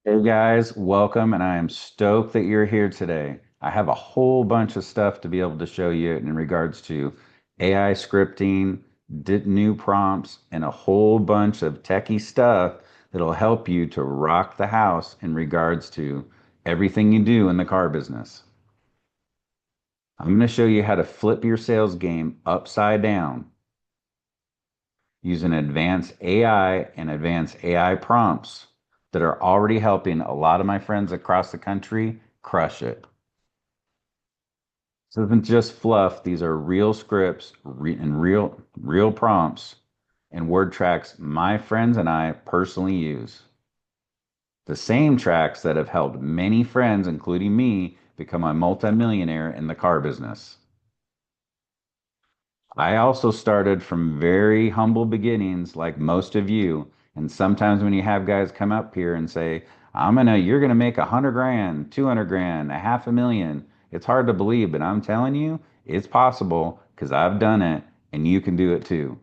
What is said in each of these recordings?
Hey guys, welcome, and I am stoked that you're here today. I have a whole bunch of stuff to be able to show you in regards to AI scripting, new prompts, and a whole bunch of techie stuff that'll help you to rock the house in regards to everything you do in the car business. I'm going to show you how to flip your sales game upside down using advanced AI and advanced AI prompts that are already helping a lot of my friends across the country crush it. This isn't just fluff. These are real scripts and real prompts and word tracks my friends and I personally use. The same tracks that have helped many friends, including me, become a multimillionaire in the car business. I also started from very humble beginnings, like most of you. And sometimes when you have guys come up here and say, you're gonna make 100 grand, 200 grand, a half a million. It's hard to believe, but I'm telling you, it's possible because I've done it and you can do it too.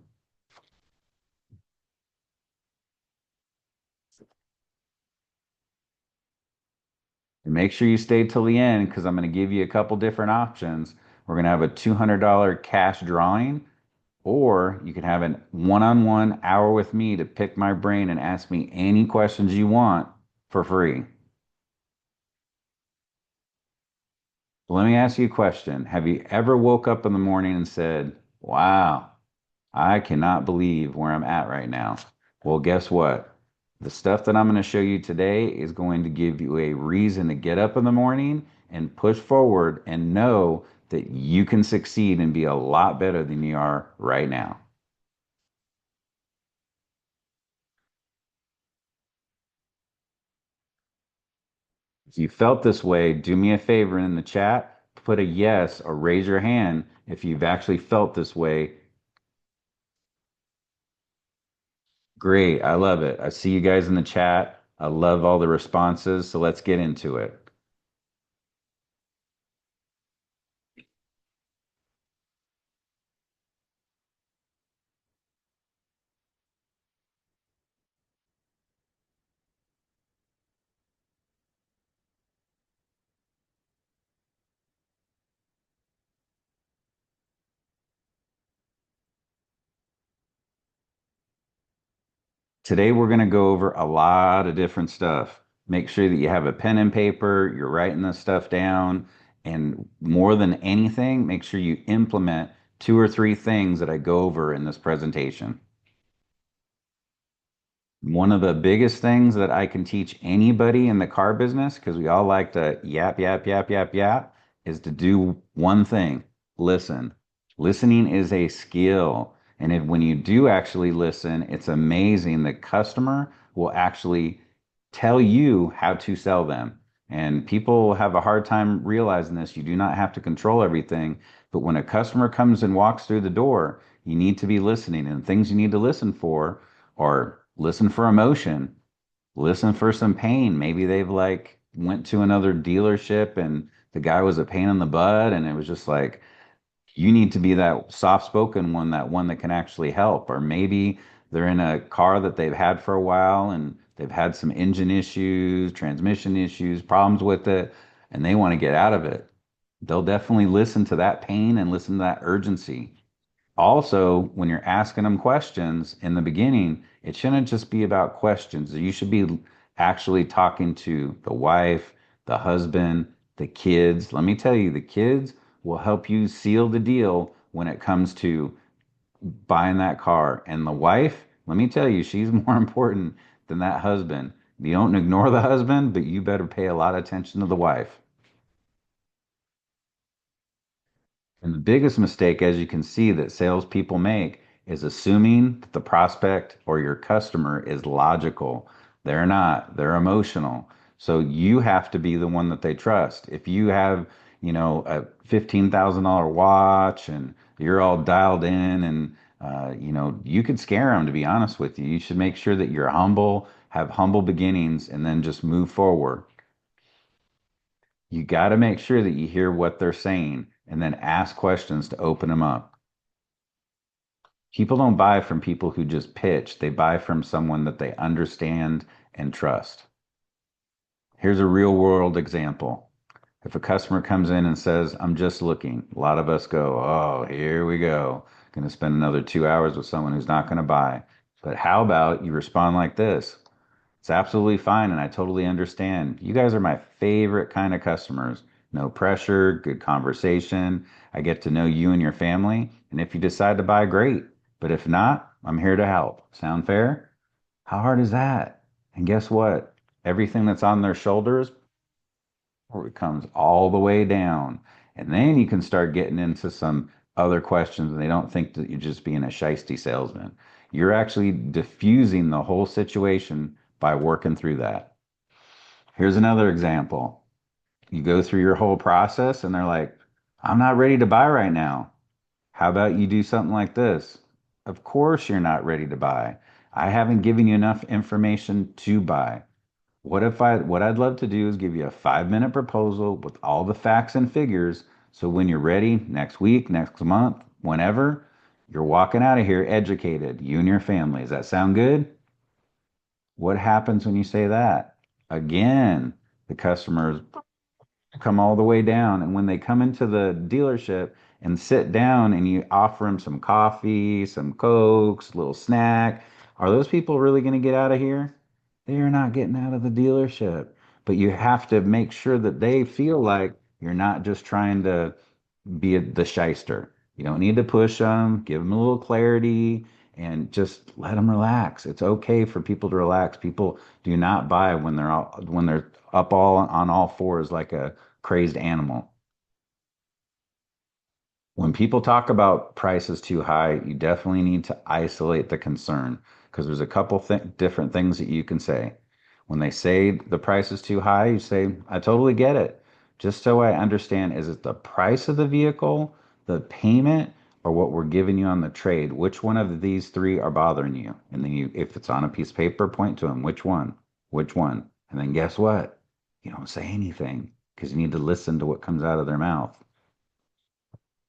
And make sure you stay till the end because I'm gonna give you a couple different options. We're gonna have a $200 cash drawing. Or you can have a one-on-one hour with me to pick my brain and ask me any questions you want for free. So let me ask you a question. Have you ever woke up in the morning and said, wow, I cannot believe where I'm at right now? Well, guess what? The stuff that I'm going to show you today is going to give you a reason to get up in the morning and push forward and know that you can succeed and be a lot better than you are right now. If you felt this way, do me a favor in the chat, put a yes or raise your hand if you've actually felt this way. Great. I love it. I see you guys in the chat. I love all the responses. So let's get into it. Today, we're going to go over a lot of different stuff. Make sure that you have a pen and paper, you're writing this stuff down. And more than anything, make sure you implement two or three things that I go over in this presentation. One of the biggest things that I can teach anybody in the car business, because we all like to yap, yap, yap, yap, yap, is to do one thing: listen. Listening is a skill. And when you do actually listen, it's amazing. The customer will actually tell you how to sell them. And people have a hard time realizing this. You do not have to control everything. But when a customer comes and walks through the door, you need to be listening. And things you need to listen for or listen for emotion, listen for some pain. Maybe they've like went to another dealership and the guy was a pain in the butt and it was just like you need to be that soft-spoken one, that one that can actually help. Or maybe they're in a car that they've had for a while and they've had some engine issues, transmission issues, problems with it, and they want to get out of it. They'll definitely listen to that pain and listen to that urgency. Also, when you're asking them questions in the beginning, it shouldn't just be about questions. You should be actually talking to the wife, the husband, the kids. Let me tell you, the kids will help you seal the deal when it comes to buying that car. And the wife, let me tell you, she's more important than that husband. You don't ignore the husband, but you better pay a lot of attention to the wife. And the biggest mistake, as you can see, that salespeople make is assuming that the prospect or your customer is logical. They're not, they're emotional. So you have to be the one that they trust. If you have, a $15,000 watch and you're all dialed in and, you could scare them, to be honest with you. You should make sure that you're humble, have humble beginnings, and then just move forward. You got to make sure that you hear what they're saying and then ask questions to open them up. People don't buy from people who just pitch, they buy from someone that they understand and trust. Here's a real world example. If a customer comes in and says, I'm just looking, a lot of us go, oh, here we go. Going to spend another 2 hours with someone who's not going to buy. But how about you respond like this? It's absolutely fine, and I totally understand. You guys are my favorite kind of customers. No pressure, good conversation. I get to know you and your family, and if you decide to buy, great. But if not, I'm here to help. Sound fair? How hard is that? And guess what? Everything that's on their shoulders comes all the way down. And then you can start getting into some other questions, and they don't think that you're just being a shisty salesman. You're actually diffusing the whole situation by working through that. Here's another example. You go through your whole process, and they're like, I'm not ready to buy right now. How about you do something like this? Of course, you're not ready to buy. I haven't given you enough information to buy. What I'd love to do is give you a 5 minute proposal with all the facts and figures. So when you're ready next week, next month, whenever, you're walking out of here educated, you and your family. Does that sound good? What happens when you say that? Again, the customers come all the way down. And when they come into the dealership and sit down and you offer them some coffee, some Cokes, a little snack, are those people really going to get out of here? They are not getting out of the dealership. But you have to make sure that they feel like you're not just trying to be the shyster. You don't need to push them, give them a little clarity, and just let them relax. It's okay for people to relax. People do not buy when they're up all on all fours like a crazed animal. When people talk about prices too high, you definitely need to isolate the concern because there's a couple different things that you can say. When they say the price is too high, you say, I totally get it. Just so I understand, is it the price of the vehicle, the payment, or what we're giving you on the trade? Which one of these three are bothering you? And then you, if it's on a piece of paper, point to them. Which one? Which one? And then guess what? You don't say anything because you need to listen to what comes out of their mouth.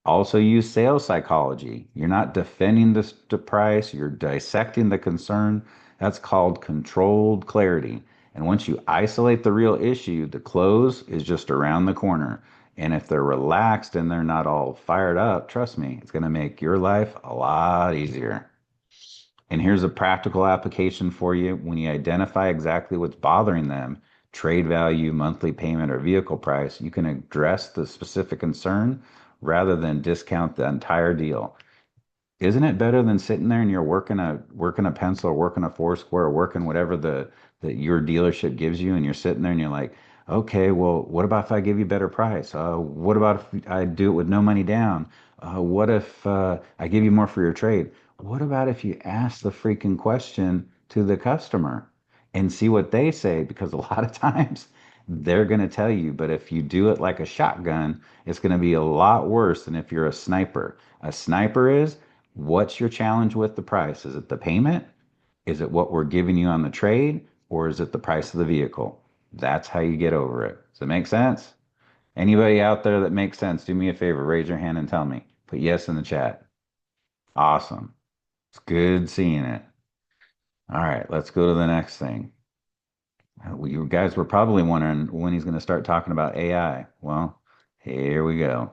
Also use sales psychology. You're not defending the price, you're dissecting the concern. That's called controlled clarity. And once you isolate the real issue, the close is just around the corner. And if they're relaxed and they're not all fired up, trust me, it's going to make your life a lot easier. And here's a practical application for you. When you identify exactly what's bothering them, trade value, monthly payment, or vehicle price, you can address the specific concern rather than discount the entire deal. Isn't it better than sitting there and you're working a pencil or working a four square or working whatever the that your dealership gives you and you're sitting there and you're like, okay, well, what about if I give you a better price? What about if I do it with no money down? What if I give you more for your trade? What about if you ask the freaking question to the customer and see what they say? Because a lot of times they're going to tell you, but if you do it like a shotgun, it's going to be a lot worse than if you're a sniper. A sniper is, what's your challenge with the price? Is it the payment? Is it what we're giving you on the trade? Or is it the price of the vehicle? That's how you get over it. Does it make sense? Anybody out there that makes sense, do me a favor, raise your hand and tell me. Put yes in the chat. Awesome. It's good seeing it. All right, let's go to the next thing. You guys were probably wondering when he's going to start talking about AI. Well, here we go.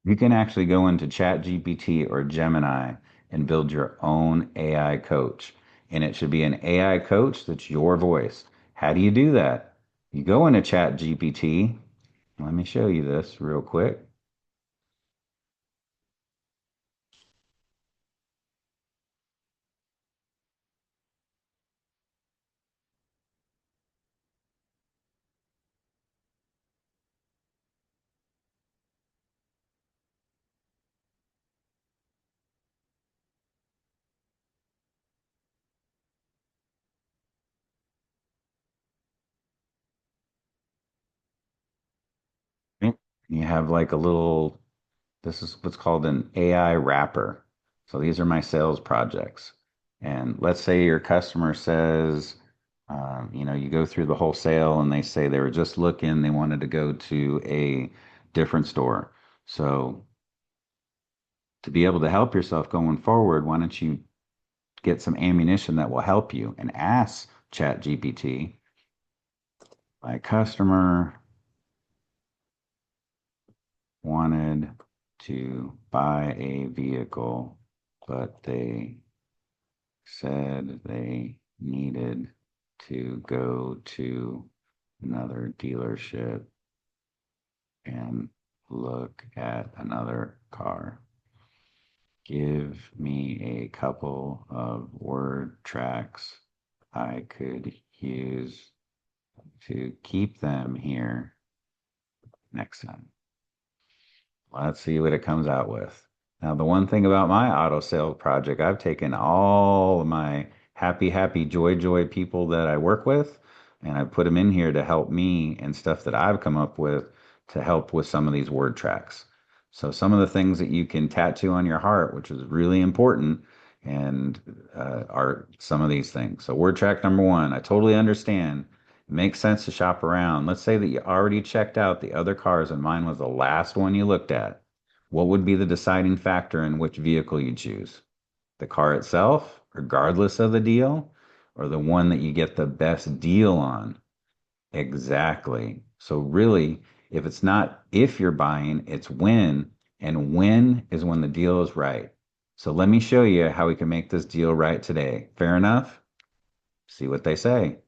You can actually go into ChatGPT or Gemini and build your own AI coach. And it should be an AI coach that's your voice. How do you do that? You go into ChatGPT. Let me show you this real quick. You have like a little, this is what's called an AI wrapper. So these are my sales projects. And let's say your customer says, You go through the whole sale and they say they were just looking, they wanted to go to a different store. So to be able to help yourself going forward, why don't you get some ammunition that will help you and ask ChatGPT, my customer wanted to buy a vehicle, but they said they needed to go to another dealership and look at another car. Give me a couple of word tracks I could use to keep them here next time. Let's see what it comes out with. Now, the one thing about my auto sales project, I've taken all of my happy, joy people that I work with, and I put them in here to help me and stuff that I've come up with to help with some of these word tracks. So, some of the things that you can tattoo on your heart, which is really important, and are some of these things. So, word track number one, I totally understand. It makes sense to shop around. Let's say that you already checked out the other cars and mine was the last one you looked at. What would be the deciding factor in which vehicle you choose? The car itself, regardless of the deal, or the one that you get the best deal on? Exactly. So really, if it's not if you're buying, it's when, and when is when the deal is right. So let me show you how we can make this deal right today. Fair enough? See what they say.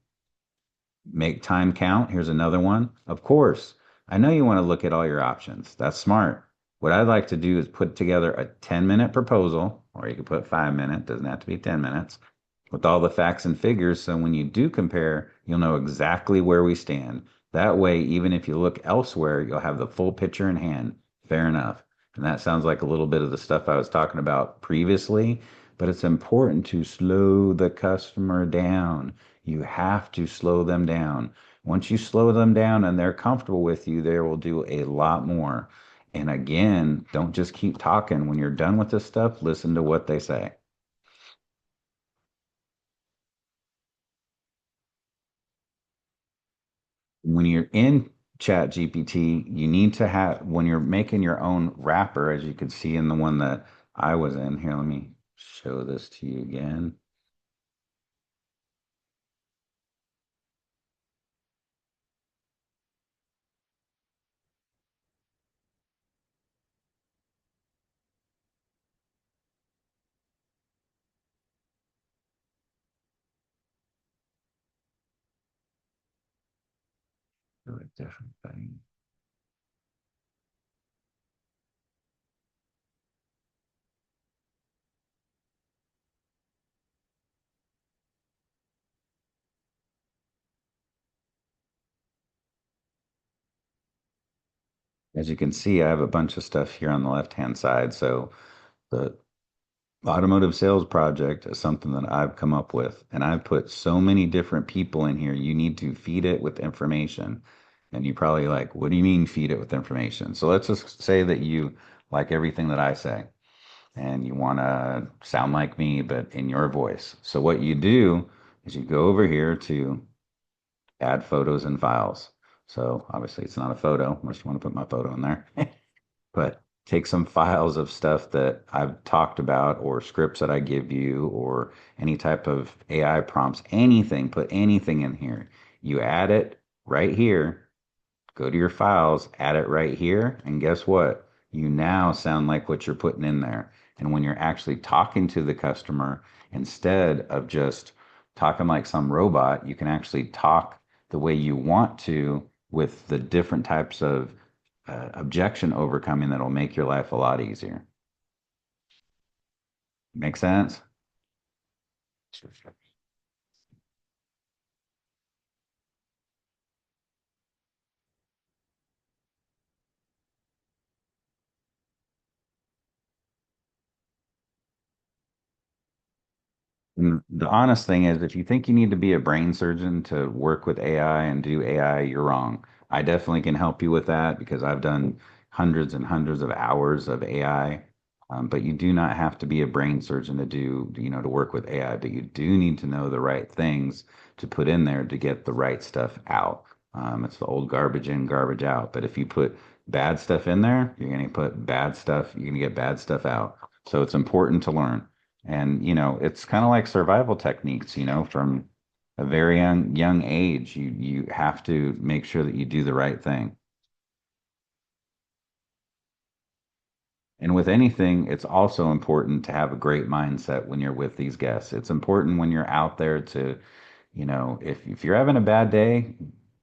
Make time count. Here's another one. Of course, I know you want to look at all your options. That's smart. What I'd like to do is put together a 10-minute proposal, or you could put 5 minutes, doesn't have to be 10 minutes, with all the facts and figures. So when you do compare, you'll know exactly where we stand. That way, even if you look elsewhere, you'll have the full picture in hand. Fair enough. And that sounds like a little bit of the stuff I was talking about previously, but it's important to slow the customer down. You have to slow them down. Once you slow them down and they're comfortable with you, they will do a lot more. And again, don't just keep talking. When you're done with this stuff, listen to what they say. When you're in Chat GPT, you need to have, when you're making your own wrapper, as you can see in the one that I was in. Here, let me show this to you again. Do a different thing. As you can see, I have a bunch of stuff here on the left-hand side. So the automotive sales project is something that I've come up with, and I've put so many different people in here. You need to feed it with information. And you probably like, what do you mean feed it with information? So let's just say that you like everything that I say and you want to sound like me, but in your voice. So what you do is you go over here to add photos and files. So obviously it's not a photo unless you want to put my photo in there. But take some files of stuff that I've talked about or scripts that I give you or any type of AI prompts, anything, put anything in here. You add it right here, go to your files, add it right here, and guess what? You now sound like what you're putting in there. And when you're actually talking to the customer, instead of just talking like some robot, you can actually talk the way you want to with the different types of objection overcoming that'll make your life a lot easier. Make sense? And the honest thing is, if you think you need to be a brain surgeon to work with AI and do AI, you're wrong. I definitely can help you with that because I've done hundreds and hundreds of hours of AI But you do not have to be a brain surgeon to do, to work with AI, but you do need to know the right things to put in there to get the right stuff out. It's the old garbage in, garbage out. But if you put bad stuff in there, you're going to put bad stuff, you're going to get bad stuff out. So it's important to learn. And, it's kind of like survival techniques, from a very young age, you have to make sure that you do the right thing. And with anything, it's also important to have a great mindset when you're with these guests. It's important when you're out there to, if you're having a bad day,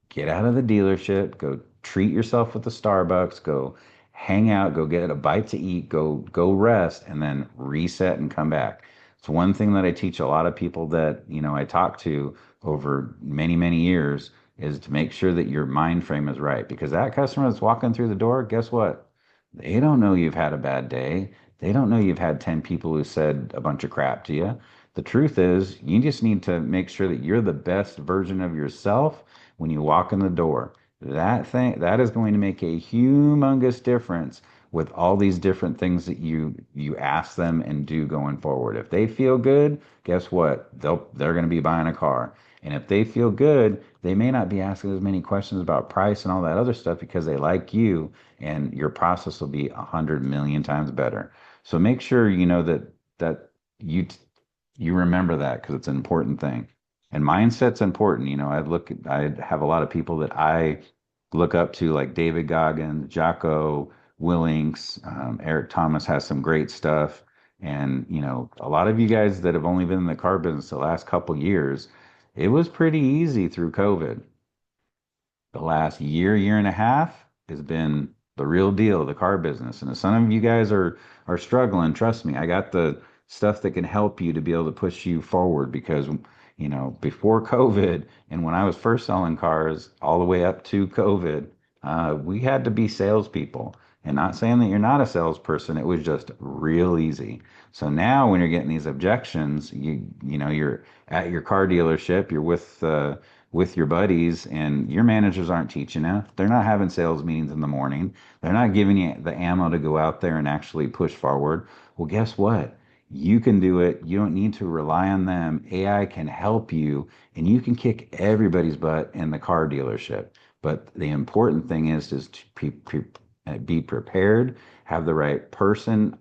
get out of the dealership, go treat yourself with the Starbucks, go hang out, go get a bite to eat, go rest, and then reset and come back. It's one thing that I teach a lot of people that, I talk to over many, many years is to make sure that your mind frame is right. Because that customer that's walking through the door, guess what? They don't know you've had a bad day. They don't know you've had 10 people who said a bunch of crap to you. The truth is, you just need to make sure that you're the best version of yourself when you walk in the door. That is going to make a humongous difference with all these different things that you ask them and do going forward. If they feel good, guess what? They're going to be buying a car. And if they feel good, they may not be asking as many questions about price and all that other stuff because they like you and your process will be 100 million times better. So make sure you know that you you remember that because it's an important thing. And mindset's important. I have a lot of people that I look up to, like David Goggins, Jocko Willings, Eric Thomas has some great stuff. And, a lot of you guys that have only been in the car business the last couple years, it was pretty easy through COVID. The last year and a half has been the real deal, the car business. And if some of you guys are struggling, trust me, I got the stuff that can help you to be able to push you forward because, before COVID and when I was first selling cars all the way up to COVID, we had to be salespeople. And not saying that you're not a salesperson, it was just real easy. So now when you're getting these objections, you're at your car dealership, you're with your buddies and your managers aren't teaching you. They're not having sales meetings in the morning. They're not giving you the ammo to go out there and actually push forward. Well, guess what? You can do it. You don't need to rely on them. AI can help you and you can kick everybody's butt in the car dealership. But the important thing is to be prepared, have the right person,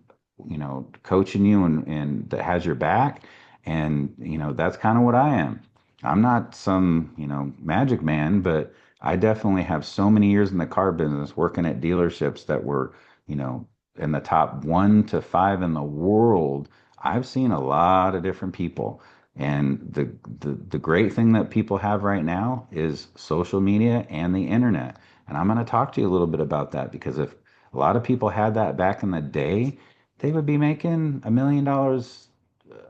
coaching you and that has your back. And, that's kind of what I am. I'm not some, magic man, but I definitely have so many years in the car business working at dealerships that were, you know, in the top 1 to 5 in the world. I've seen a lot of different people. And the great thing that people have right now is social media and the internet. And I'm going to talk to you a little bit about that because if a lot of people had that back in the day, they would be making $1 million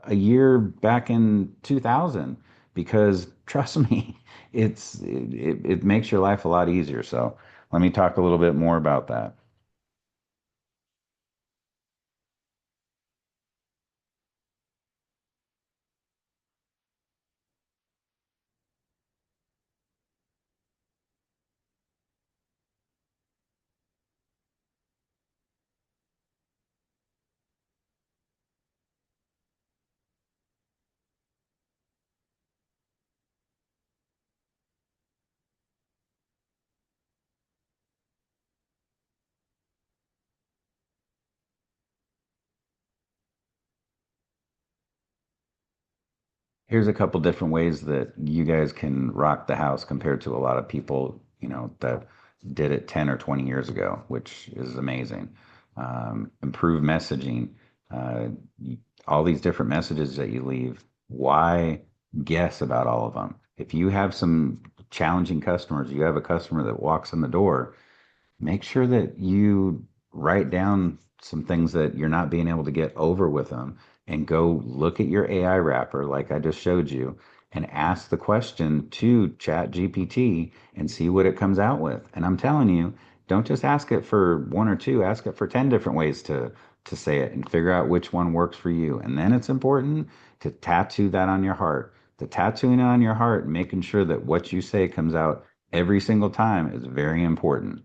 a year back in 2000 because trust me, it makes your life a lot easier. So let me talk a little bit more about that. Here's a couple different ways that you guys can rock the house compared to a lot of people, that did it 10 or 20 years ago, which is amazing. Improve messaging, uh, all these different messages that you leave. Why guess about all of them? If you have some challenging customers, you have a customer that walks in the door, make sure that you write down some things that you're not being able to get over with them and go look at your AI wrapper like I just showed you and ask the question to ChatGPT and see what it comes out with. And I'm telling you, don't just ask it for one or two, ask it for 10 different ways to say it and figure out which one works for you. And then it's important to tattoo that on your heart. The tattooing it on your heart and making sure that what you say comes out every single time is very important.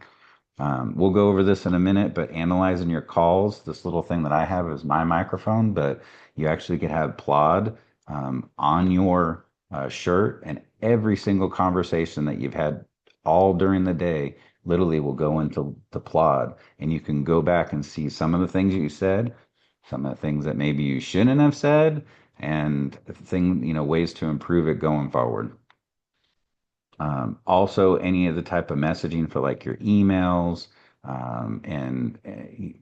We'll go over this in a minute, but analyzing your calls, this little thing that I have is my microphone, but you actually could have Plod on your shirt, and every single conversation that you've had all during the day literally will go into the Plod, and you can go back and see some of the things you said, some of the things that maybe you shouldn't have said, and ways to improve it going forward. Also, any of the type of messaging for like your emails, and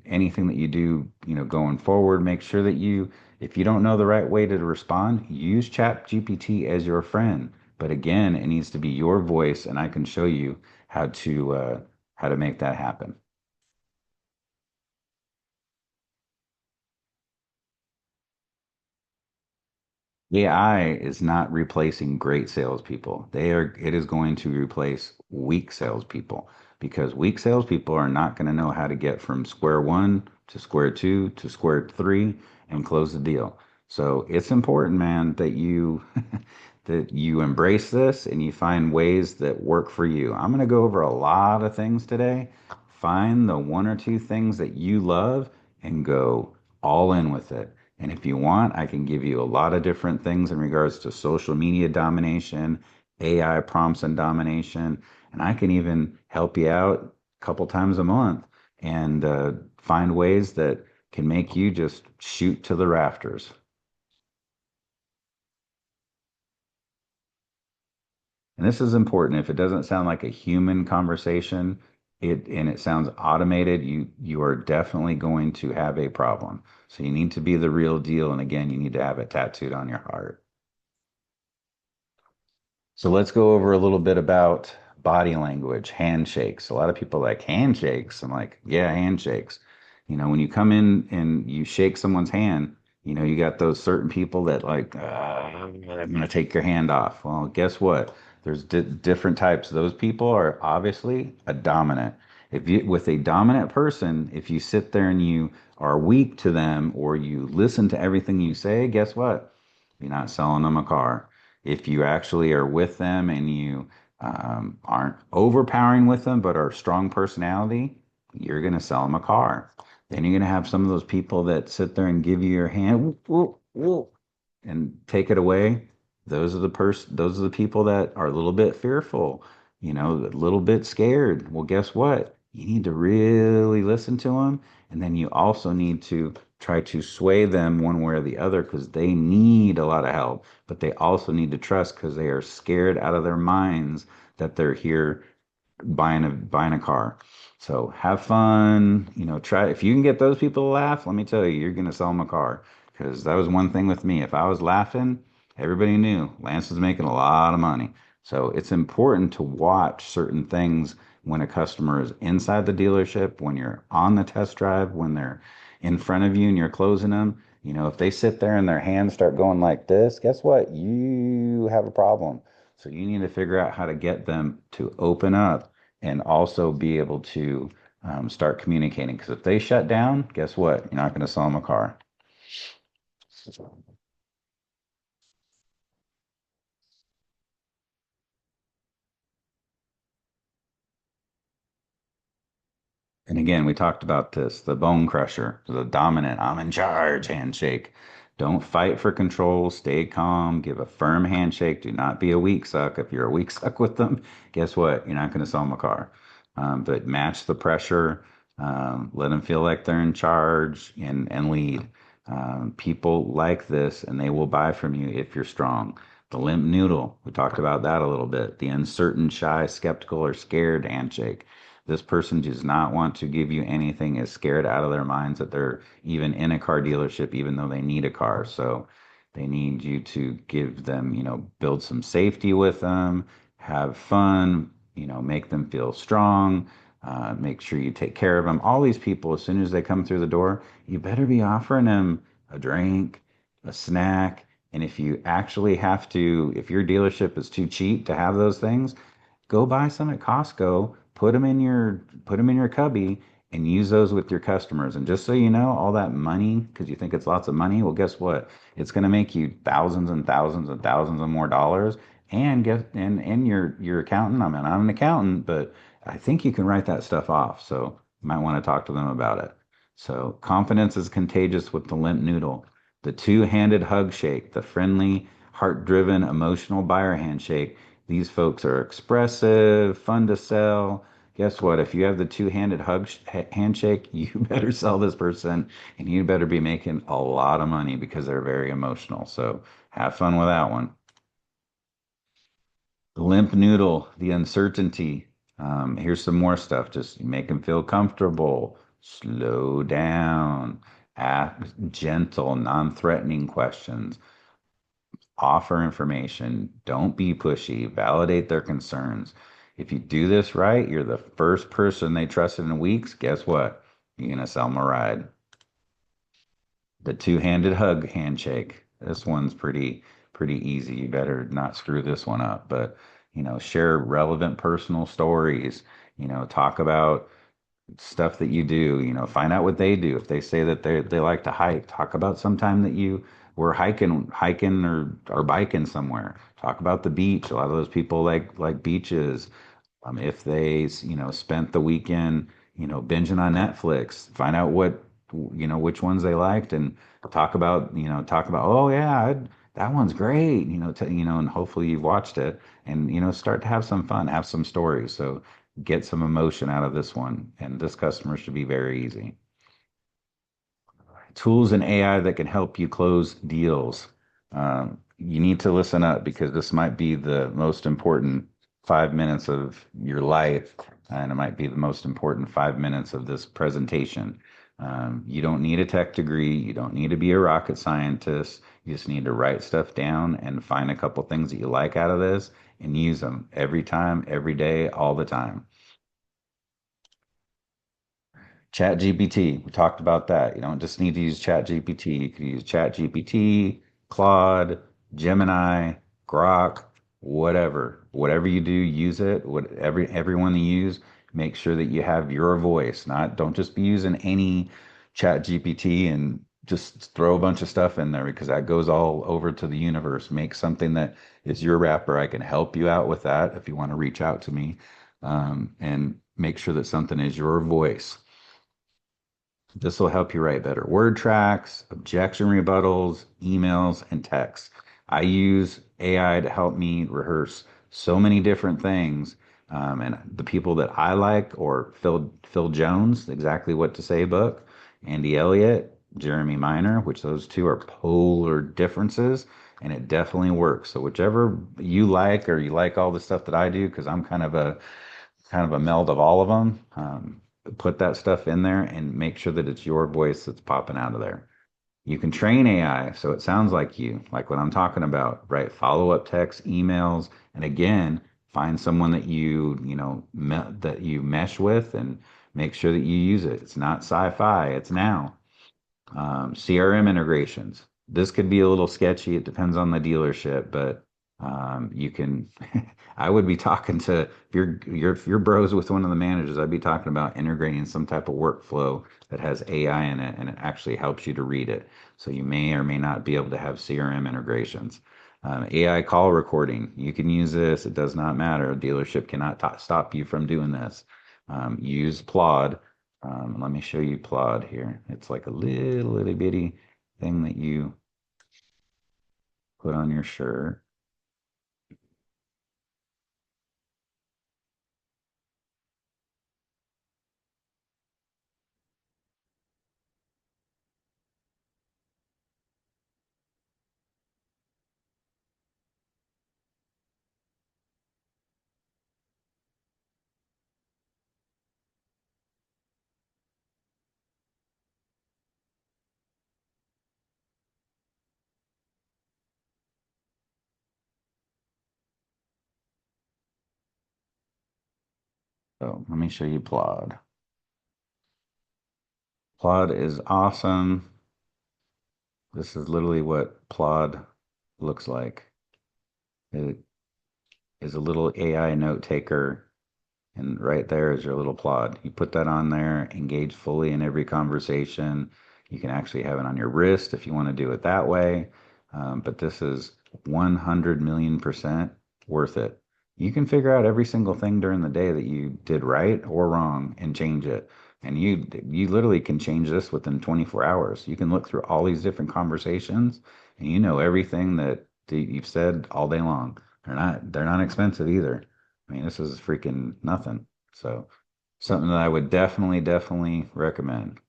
anything that you do, going forward, make sure that if you don't know the right way to respond, use ChatGPT as your friend. But again, it needs to be your voice, and I can show you how to make that happen. AI is not replacing great salespeople. It is going to replace weak salespeople because weak salespeople are not going to know how to get from square one to square two to square three and close the deal. So it's important, man, that you that you embrace this and you find ways that work for you. I'm going to go over a lot of things today. Find the one or two things that you love and go all in with it. And if you want, I can give you a lot of different things in regards to social media domination, AI prompts and domination, and I can even help you out a couple times a month and find ways that can make you just shoot to the rafters. And this is important. If it doesn't sound like a human conversation, it sounds automated, you are definitely going to have a problem. So you need to be the real deal. And again, you need to have it tattooed on your heart. So let's go over a little bit about body language, handshakes. A lot of people like handshakes. I'm like, yeah, handshakes. When you come in and you shake someone's hand, you got those certain people that like, I'm going to take your hand off. Well, guess what? There's different types. Those people are obviously a dominant. With a dominant person, if you sit there and you are weak to them or you listen to everything you say, guess what? You're not selling them a car. If you actually are with them and you aren't overpowering with them, but are strong personality, you're going to sell them a car. Then you're going to have some of those people that sit there and give you your hand whoop, whoop, whoop, and take it away. Those are the people that are a little bit fearful, a little bit scared. Well, guess what? You need to really listen to them, and then you also need to try to sway them one way or the other because they need a lot of help, but they also need to trust because they are scared out of their minds that they're here buying a car. So have fun, try if you can get those people to laugh, let me tell you, you're gonna sell them a car. Because that was one thing with me. If I was laughing, everybody knew Lance was making a lot of money. So it's important to watch certain things when a customer is inside the dealership, when you're on the test drive, when they're in front of you and you're closing them. If they sit there and their hands start going like this, guess what? You have a problem. So you need to figure out how to get them to open up and also be able to start communicating. Because if they shut down, guess what? You're not going to sell them a car. And again, we talked about this, the bone crusher, the dominant, I'm in charge handshake. Don't fight for control, stay calm, give a firm handshake. Do not be a weak suck. If you're a weak suck with them, guess what? You're not going to sell them a car. But match the pressure, let them feel like they're in charge and lead. People like this and they will buy from you if you're strong. The limp noodle, we talked about that a little bit. The uncertain, shy, skeptical, or scared handshake. This person does not want to give you anything, is scared out of their minds that they're even in a car dealership, even though they need a car. So they need you to give them, build some safety with them, have fun, make them feel strong, make sure you take care of them. All these people, as soon as they come through the door, you better be offering them a drink, a snack. And if you actually have to, if your dealership is too cheap to have those things, go buy some at Costco, put them in your cubby and use those with your customers. And just so you know, all that money, because you think it's lots of money, well, guess what? It's going to make you thousands and thousands and thousands of more dollars. And your accountant, I mean, I'm an accountant, but I think you can write that stuff off. So you might want to talk to them about it. So confidence is contagious with the limp noodle, the two-handed hug shake, the friendly, heart-driven, emotional buyer handshake. These folks are expressive, fun to sell. Guess what? If you have the two-handed handshake, you better sell this person and you better be making a lot of money because they're very emotional. So have fun with that one. The limp noodle, the uncertainty. Here's some more stuff. Just make them feel comfortable. Slow down. Ask gentle, non-threatening questions. Offer information. Don't be pushy. Validate their concerns. If you do this right, you're the first person they trusted in weeks. Guess what? You're gonna sell them a ride. The two-handed hug handshake. This one's pretty easy. You better not screw this one up. But, share relevant personal stories, talk about stuff that you do, find out what they do. If they say that they like to hike, talk about sometime that you were hiking or biking somewhere. Talk about the beach. A lot of those people like beaches. If they, spent the weekend, binging on Netflix, find out which ones they liked and talk about, oh yeah, that one's great, and hopefully you've watched it and, start to have some fun, have some stories. So get some emotion out of this one. And this customer should be very easy. Tools and AI that can help you close deals. You need to listen up because this might be the most important 5 minutes of your life, and it might be the most important 5 minutes of this presentation. You don't need a tech degree. You don't need to be a rocket scientist. You just need to write stuff down and find a couple things that you like out of this and use them every time, every day, all the time. ChatGPT, we talked about that. You don't just need to use ChatGPT. You can use ChatGPT, Claude, Gemini, Grok, whatever you do, use it. Everyone you use, make sure that you have your voice. Not don't just be using any ChatGPT and just throw a bunch of stuff in there because that goes all over to the universe. Make something that is your wrapper. I can help you out with that if you want to reach out to me, and make sure that something is your voice. This will help you write better word tracks, objection rebuttals, emails, and texts. I use AI to help me rehearse so many different things. And the people that I like, or Phil Jones, Exactly What to Say book, Andy Elliott, Jeremy Minor, which those two are polar differences, and it definitely works. So whichever you like, or you like all the stuff that I do, because I'm kind of a meld of all of them. Put that stuff in there and make sure that it's your voice that's popping out of there. You can train AI so it sounds like you, like what I'm talking about, right? Follow up texts, emails, and again, find someone that that you mesh with and make sure that you use it. It's not sci-fi, it's now. CRM integrations. This could be a little sketchy. It depends on the dealership, but you can. I would be talking to if you're bros with one of the managers. I'd be talking about integrating some type of workflow that has AI in it, and it actually helps you to read it. So you may or may not be able to have CRM integrations. AI call recording. You can use this. It does not matter. A dealership cannot stop you from doing this. Use Plod. Let me show you Plod here. It's like a little bitty thing that you put on your shirt. So let me show you Plod. Plod is awesome. This is literally what Plod looks like. It is a little AI note taker, and right there is your little Plod. You put that on there, engage fully in every conversation. You can actually have it on your wrist if you want to do it that way. But this is 100 million% worth it. You can figure out every single thing during the day that you did right or wrong and change it. And you literally can change this within 24 hours. You can look through all these different conversations and you know everything that you've said all day long. They're not expensive either. I mean, this is freaking nothing. So something that I would definitely recommend.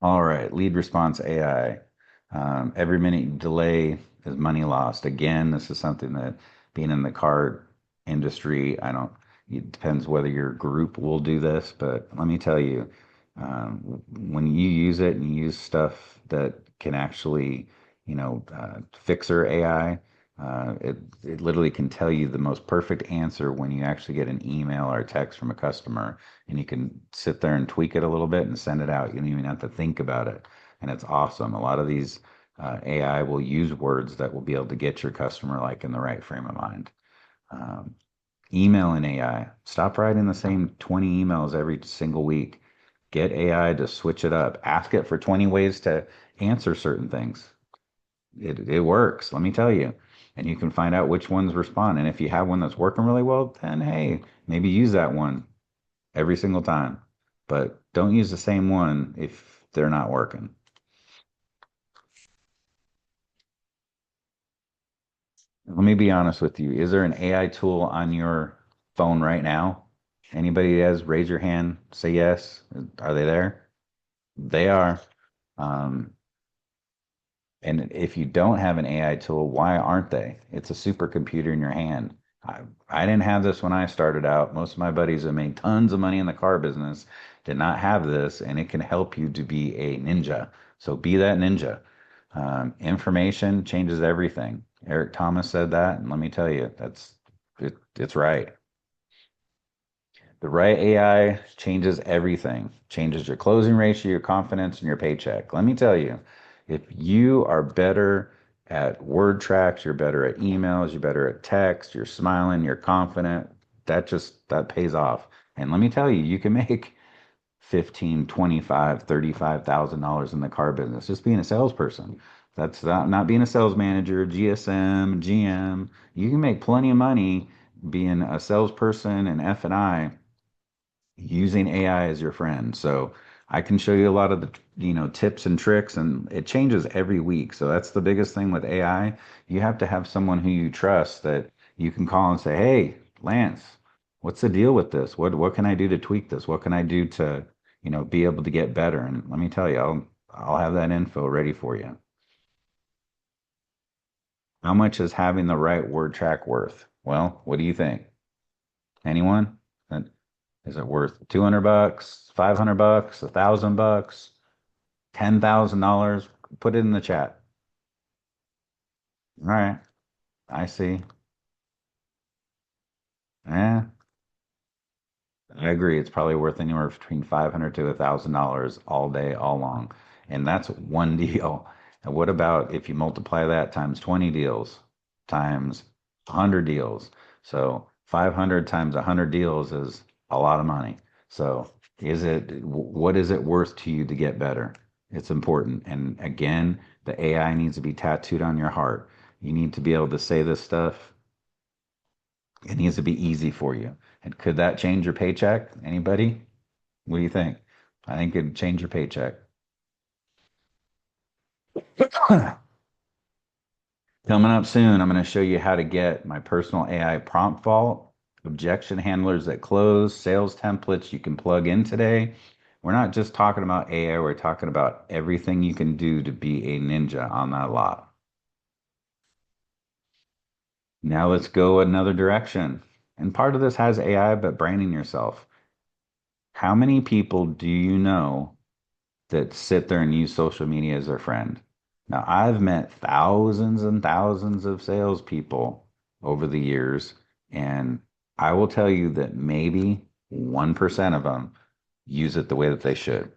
All right, lead response AI. Every minute you delay is money lost. Again, this is something that being in the car industry, I don't, it depends whether your group will do this, but let me tell you, when you use it and you use stuff that can actually, fixer AI, it literally can tell you the most perfect answer when you actually get an email or a text from a customer and you can sit there and tweak it a little bit and send it out. You don't even have to think about it. And it's awesome. A lot of these AI will use words that will be able to get your customer like in the right frame of mind. Um, Email and AI. Stop writing the same 20 emails every single week. Get AI to switch it up. Ask it for 20 ways to answer certain things. It works, let me tell you. And you can find out which ones respond. And if you have one that's working really well, then hey, maybe use that one every single time. But don't use the same one if they're not working. Let me be honest with you. Is there an AI tool on your phone right now? Anybody has, raise your hand, say yes. Are they there? They are. Um, And if you don't have an AI tool, why aren't they? It's a supercomputer in your hand. I didn't have this when I started out. Most of my buddies that made tons of money in the car business did not have this, and it can help you to be a ninja. So be that ninja. Information changes everything. Eric Thomas said that, and let me tell you, it's right. The right AI changes everything, changes your closing ratio, your confidence, and your paycheck. Let me tell you, if you are better at word tracks, you're better at emails, you're better at text, you're smiling, you're confident, that pays off. And let me tell you, you can make 15, 25, $35,000 in the car business just being a salesperson. That's not being a sales manager, GSM, GM. You can make plenty of money being a salesperson and F&I using AI as your friend. So I can show you a lot of the, tips and tricks and it changes every week. So that's the biggest thing with AI. You have to have someone who you trust that you can call and say, "Hey, Lance, what's the deal with this? What can I do to tweak this? What can I do to, be able to get better?" And let me tell you, I'll have that info ready for you. How much is having the right word track worth? Well, what do you think? Anyone? Is it worth 200 bucks, 500 bucks, 1,000 bucks, $10,000? Put it in the chat. All right. I see. Yeah, I agree. It's probably worth anywhere between 500 to $1,000 all day, all long. And that's one deal. And what about if you multiply that times 20 deals, times 100 deals? So 500 times 100 deals is a lot of money. So what is it worth to you to get better? It's important. And again, the AI needs to be tattooed on your heart. You need to be able to say this stuff. It needs to be easy for you. And could that change your paycheck? Anybody? What do you think? I think it'd change your paycheck. Coming up soon, I'm going to show you how to get my personal AI prompt vault, objection handlers that close, sales templates you can plug in today. We're not just talking about AI, we're talking about everything you can do to be a ninja on that lot. Now let's go another direction. And part of this has AI, but branding yourself. How many people do you know that sit there and use social media as their friend? Now, I've met thousands and thousands of salespeople over the years, and I will tell you that maybe 1% of them use it the way that they should.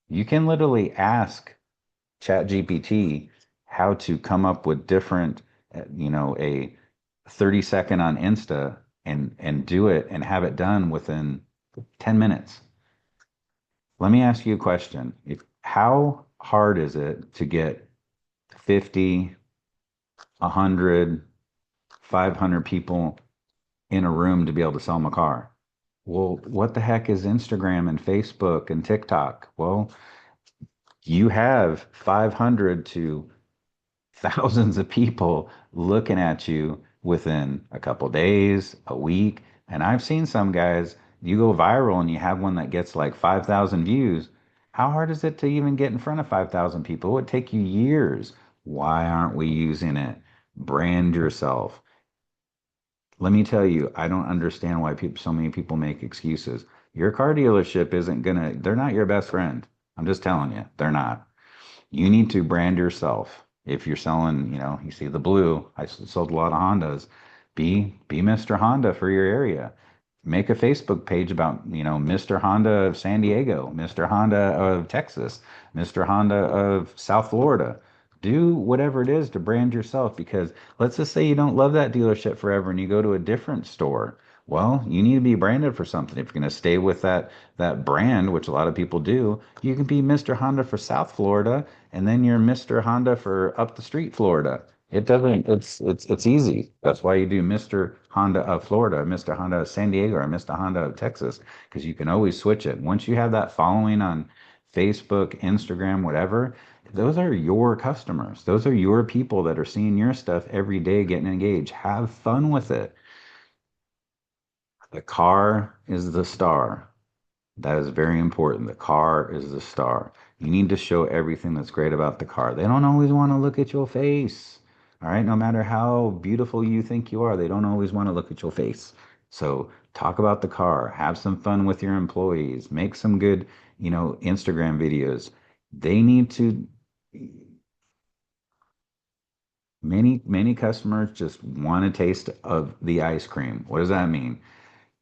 You can literally ask ChatGPT how to come up with different, a 30-second on Insta. and do it and have it done within 10 minutes. Let me ask you a question. How hard is it to get 50, 100, 500 people in a room to be able to sell them a car? Well, what the heck is Instagram and Facebook and TikTok? Well, you have 500 to thousands of people looking at you within a couple days, a week. And I've seen some guys, you go viral and you have one that gets like 5,000 views. How hard is it to even get in front of 5,000 people? It would take you years. Why aren't we using it? Brand yourself. Let me tell you, I don't understand why so many people make excuses. Your car dealership isn't gonna, they're not your best friend. I'm just telling you, they're not. You need to brand yourself. If you're selling, you see the blue, sold a lot of Hondas. Be Mr. Honda for your area. Make a Facebook page about, Mr. Honda of San Diego, Mr. Honda of Texas, Mr. Honda of South Florida. Do whatever it is to brand yourself because let's just say you don't love that dealership forever and you go to a different store. Well, you need to be branded for something. If you're going to stay with that brand, which a lot of people do, you can be Mr. Honda for South Florida and then you're Mr. Honda for up the street Florida. It doesn't, it's easy. That's why you do Mr. Honda of Florida, Mr. Honda of San Diego, or Mr. Honda of Texas, because you can always switch it. Once you have that following on Facebook, Instagram, whatever, those are your customers. Those are your people that are seeing your stuff every day, getting engaged. Have fun with it. The car is the star. That is very important. The car is the star. You need to show everything that's great about the car. They don't always want to look at your face. All right. No matter how beautiful you think you are, they don't always want to look at your face. So talk about the car, have some fun with your employees, make some good, Instagram videos. They need to, many customers just want a taste of the ice cream. What does that mean?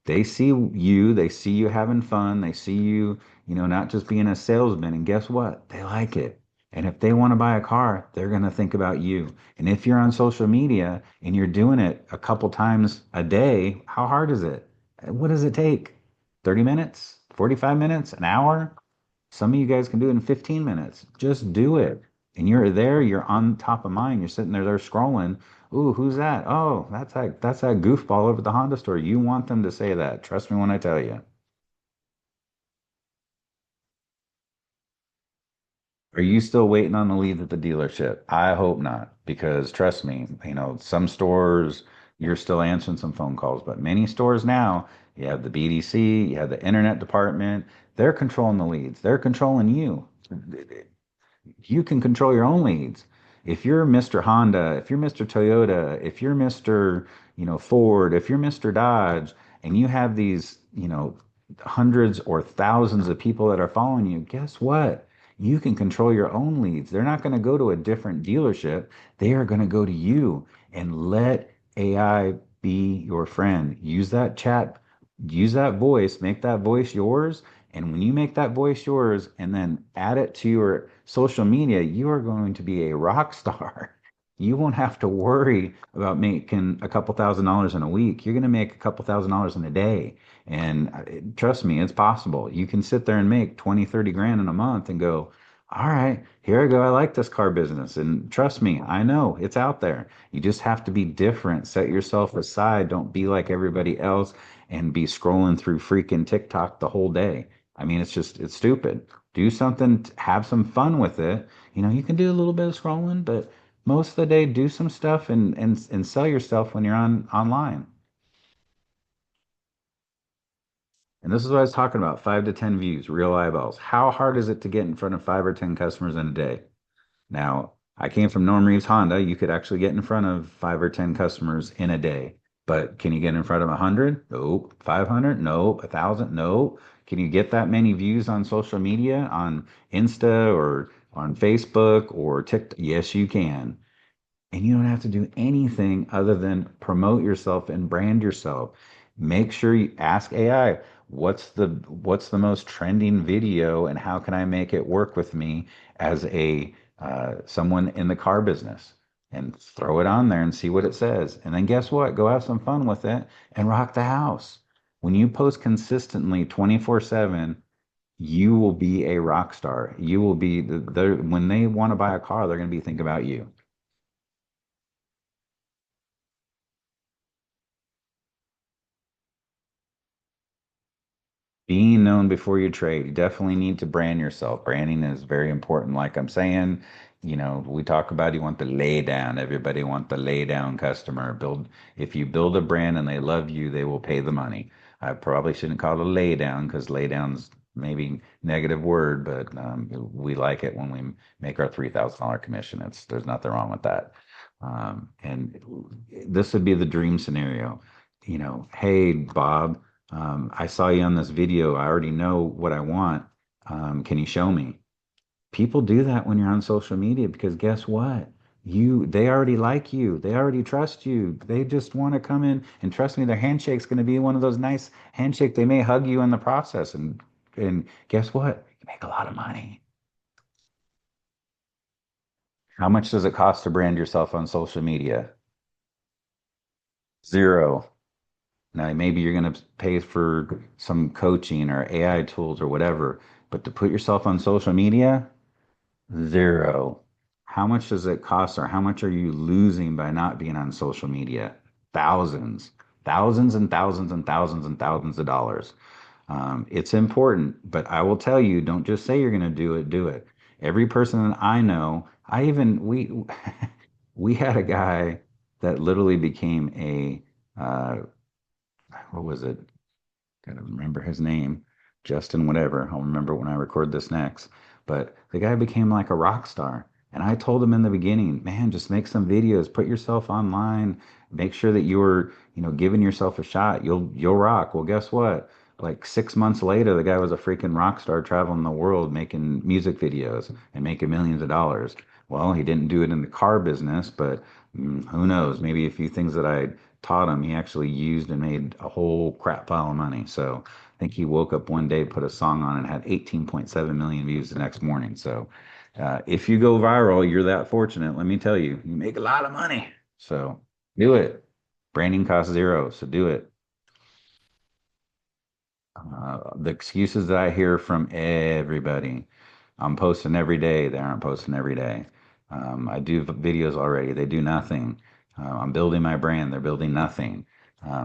They see you having fun, they see you, not just being a salesman, and guess what? They like it. And if they want to buy a car, they're going to think about you. And if you're on social media and you're doing it a couple times a day, how hard is it? What does it take? 30 minutes? 45 minutes? An hour? Some of you guys can do it in 15 minutes. Just do it. And you're there, you're on top of mind. You're sitting there scrolling. Ooh, who's that? Oh, that's that goofball over at the Honda store. You want them to say that. Trust me when I tell you. Are you still waiting on the lead at the dealership? I hope not, because trust me, some stores you're still answering some phone calls, but many stores now, you have the BDC, you have the internet department, they're controlling the leads. They're controlling you. You can control your own leads. If you're Mr. Honda, if you're Mr. Toyota, if you're Mr. Ford, if you're Mr. Dodge, and you have these, hundreds or thousands of people that are following you, guess what? You can control your own leads. They're not going to go to a different dealership. They are going to go to you and let AI be your friend. Use that chat, use that voice, make that voice yours, and when you make that voice yours and then add it to your social media, you are going to be a rock star. You won't have to worry about making a couple $1,000s in a week. You're going to make a couple $1,000s in a day. And trust me, it's possible. You can sit there and make 20, 30 grand in a month and go, all right, here I go. I like this car business. And trust me, I know it's out there. You just have to be different. Set yourself aside. Don't be like everybody else and be scrolling through freaking TikTok the whole day. I mean, it's stupid. Do something, have some fun with it. You can do a little bit of scrolling, but most of the day, do some stuff and sell yourself when you're online. And this is what I was talking about, 5 to 10 views, real eyeballs. How hard is it to get in front of 5 or 10 customers in a day? Now, I came from Norm Reeves Honda. You could actually get in front of 5 or 10 customers in a day. But can you get in front of 100? Nope. 500? Nope. 1,000? Nope. Can you get that many views on social media, on Insta or on Facebook or TikTok? Yes, you can. And you don't have to do anything other than promote yourself and brand yourself. Make sure you ask AI, what's the most trending video and how can I make it work with me as a someone in the car business? and throw it on there and see what it says. And then guess what? Go have some fun with it and rock the house. When you post consistently 24/7, you will be a rock star. You will be when they want to buy a car, they're going to be thinking about you. Being known before you trade, you definitely need to brand yourself. Branding is very important. Like I'm saying, we talk about you want the lay down. Everybody want the lay down customer. If you build a brand and they love you, they will pay the money. I probably shouldn't call it a lay down because lay down's maybe negative word, but we like it when we make our $3,000 commission. There's nothing wrong with that. And this would be the dream scenario. Hey, Bob. I saw you on this video. I already know what I want. Can you show me? People do that when you're on social media because guess what? They already like you. They already trust you. They just want to come in and trust me, their handshake's going to be one of those nice handshake. They may hug you in the process and guess what? You make a lot of money. How much does it cost to brand yourself on social media? Zero. Now, maybe you're going to pay for some coaching or AI tools or whatever, but to put yourself on social media, zero. How much does it cost or how much are you losing by not being on social media? Thousands, thousands and thousands and thousands and thousands of dollars. It's important, but I will tell you, don't just say you're going to do it, do it. Every person that I know, we had a guy that literally became what was it? Gotta remember his name, Justin, whatever. I'll remember when I record this next. But the guy became like a rock star. And I told him in the beginning, man, just make some videos, put yourself online, make sure that you're, giving yourself a shot. You'll rock. Well, guess what? Like 6 months later, the guy was a freaking rock star traveling the world making music videos and making millions of dollars. Well, he didn't do it in the car business, but who knows? Maybe a few things that I taught him, he actually used and made a whole crap pile of money. So I think he woke up one day, put a song on, and had 18.7 million views the next morning. So if you go viral, you're that fortunate. Let me tell you, you make a lot of money. So do it. Branding costs zero. So do it. The excuses that I hear from everybody. I'm posting every day. They aren't posting every day. I do videos already. They do nothing. I'm building my brand. They're building nothing.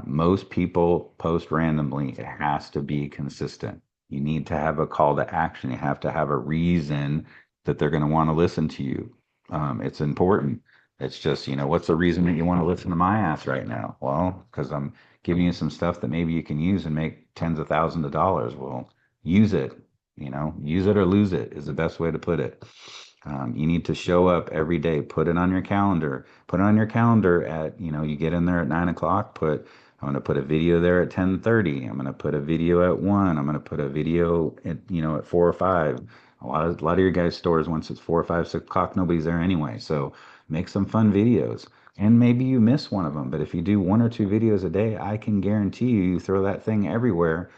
Most people post randomly. It has to be consistent. You need to have a call to action. You have to have a reason that they're going to want to listen to you. It's important. It's just, what's the reason that you want to listen to my ass right now? Well, because I'm giving you some stuff that maybe you can use and make tens of thousands of dollars. Well, use it, use it or lose it is the best way to put it. You need to show up every day, put it on your calendar, put it on your calendar at, you get in there at 9 o'clock, I'm going to put a video there at 10:30. I'm going to put a video at 1. I'm going to put a video at 4 or 5. A lot of your guys' stores, once it's 4 or 5, 6 o'clock, nobody's there anyway. So make some fun videos. And maybe you miss one of them, but if you do 1 or 2 videos a day, I can guarantee you throw that thing everywhere.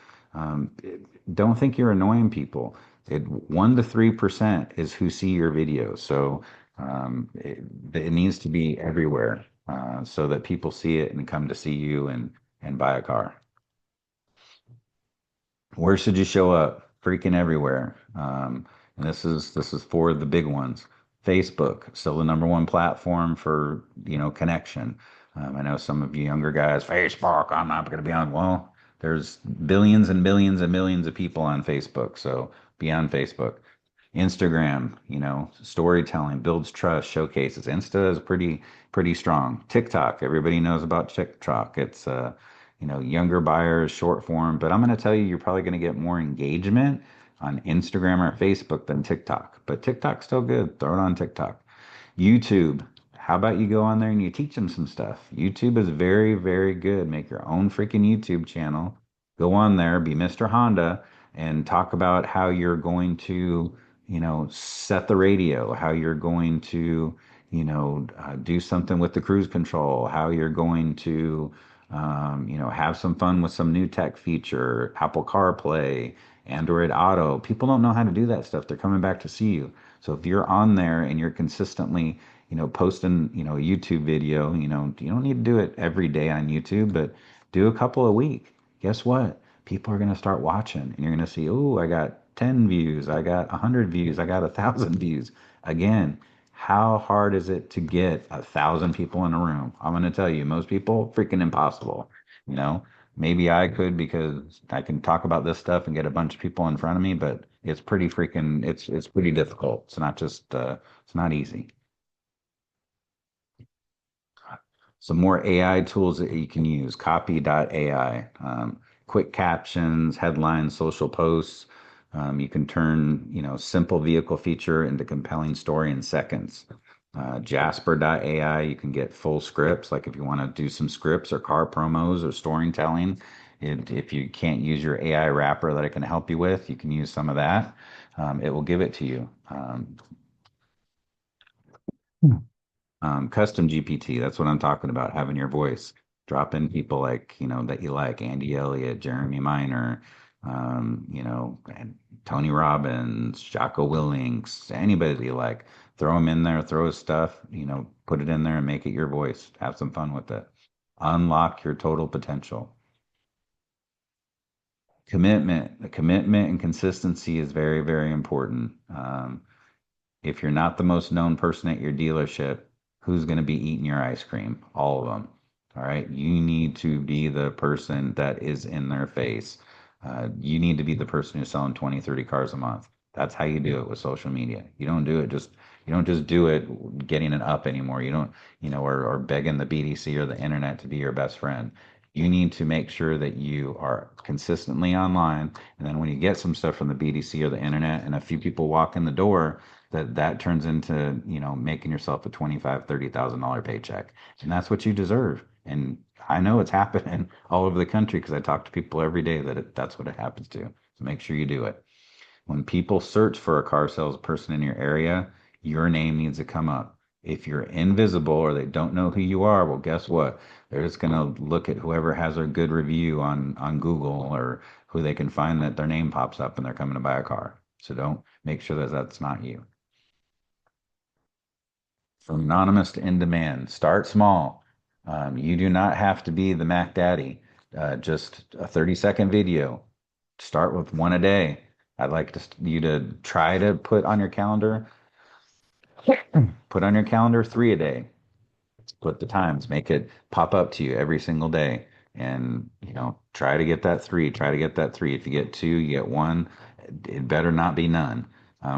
Don't think you're annoying people. 1 to 3% is who see your videos. So it needs to be everywhere so that people see it and come to see you and buy a car. Where should you show up? Freaking everywhere. And this is for the big ones. Facebook, still the number one platform for connection. I know some of you younger guys, Facebook, I'm not going to be on. Well, there's billions and billions and millions of people on Facebook, so be on Facebook. Instagram, storytelling builds trust, showcases. Insta is pretty strong. TikTok, everybody knows about TikTok. It's younger buyers, short form, but I'm going to tell you, you're probably going to get more engagement on Instagram or Facebook than TikTok. But TikTok's still good. Throw it on TikTok. YouTube. How about you go on there and you teach them some stuff? YouTube is very, very good. Make your own freaking YouTube channel. Go on there, be Mr. Honda, and talk about how you're going to, set the radio, how you're going to, do something with the cruise control, how you're going to, have some fun with some new tech feature, Apple CarPlay, Android Auto. People don't know how to do that stuff. They're coming back to see you. So if you're on there and you're consistently, posting, a YouTube video, you don't need to do it every day on YouTube, but do a couple a week. Guess what? People are going to start watching and you're going to see, oh, I got 10 views, I got 100 views, I got 1,000 views. Again, how hard is it to get 1,000 people in a room? I'm going to tell you, most people, freaking impossible. You know, maybe I could because I can talk about this stuff and get a bunch of people in front of me, but it's pretty freaking, it's pretty difficult. It's not just, it's not easy. Some more AI tools that you can use. Copy.ai, quick captions, headlines, social posts. You can turn, simple vehicle feature into compelling story in seconds. Jasper.ai, you can get full scripts. Like if you want to do some scripts or car promos or storytelling, if you can't use your AI wrapper that it can help you with, you can use some of that. It will give it to you. Custom GPT, that's what I'm talking about, having your voice. Drop in people like, that you like, Andy Elliott, Jeremy Miner, and Tony Robbins, Jocko Willink, anybody that you like. Throw them in there, throw his stuff, put it in there and make it your voice. Have some fun with it. Unlock your total potential. Commitment. The commitment and consistency is very, very important. If you're not the most known person at your dealership, who's going to be eating your ice cream? All of them. All right. You need to be the person that is in their face. You need to be the person who's selling 20, 30 cars a month. That's how you do it with social media. You don't just do it getting it up anymore. You don't, or begging the BDC or the internet to be your best friend. You need to make sure that you are consistently online. And then when you get some stuff from the BDC or the internet and a few people walk in the door, that turns into making yourself a 25, $30,000 paycheck, and that's what you deserve. And I know it's happening all over the country because I talk to people every day that's what it happens to. So make sure you do it. When people search for a car salesperson in your area, your name needs to come up. If you're invisible or they don't know who you are, well, guess what? They're just going to look at whoever has a good review on Google or who they can find that their name pops up and they're coming to buy a car. So don't make sure that that's not you. From anonymous to in demand. Start small. You do not have to be the Mac Daddy. Just a 30-second video. Start with one a day. I'd like you to try to put on your calendar three a day. Put the times, make it pop up to you every single day. And, try to get that three, try to get that three. If you get two, you get one. It better not be none.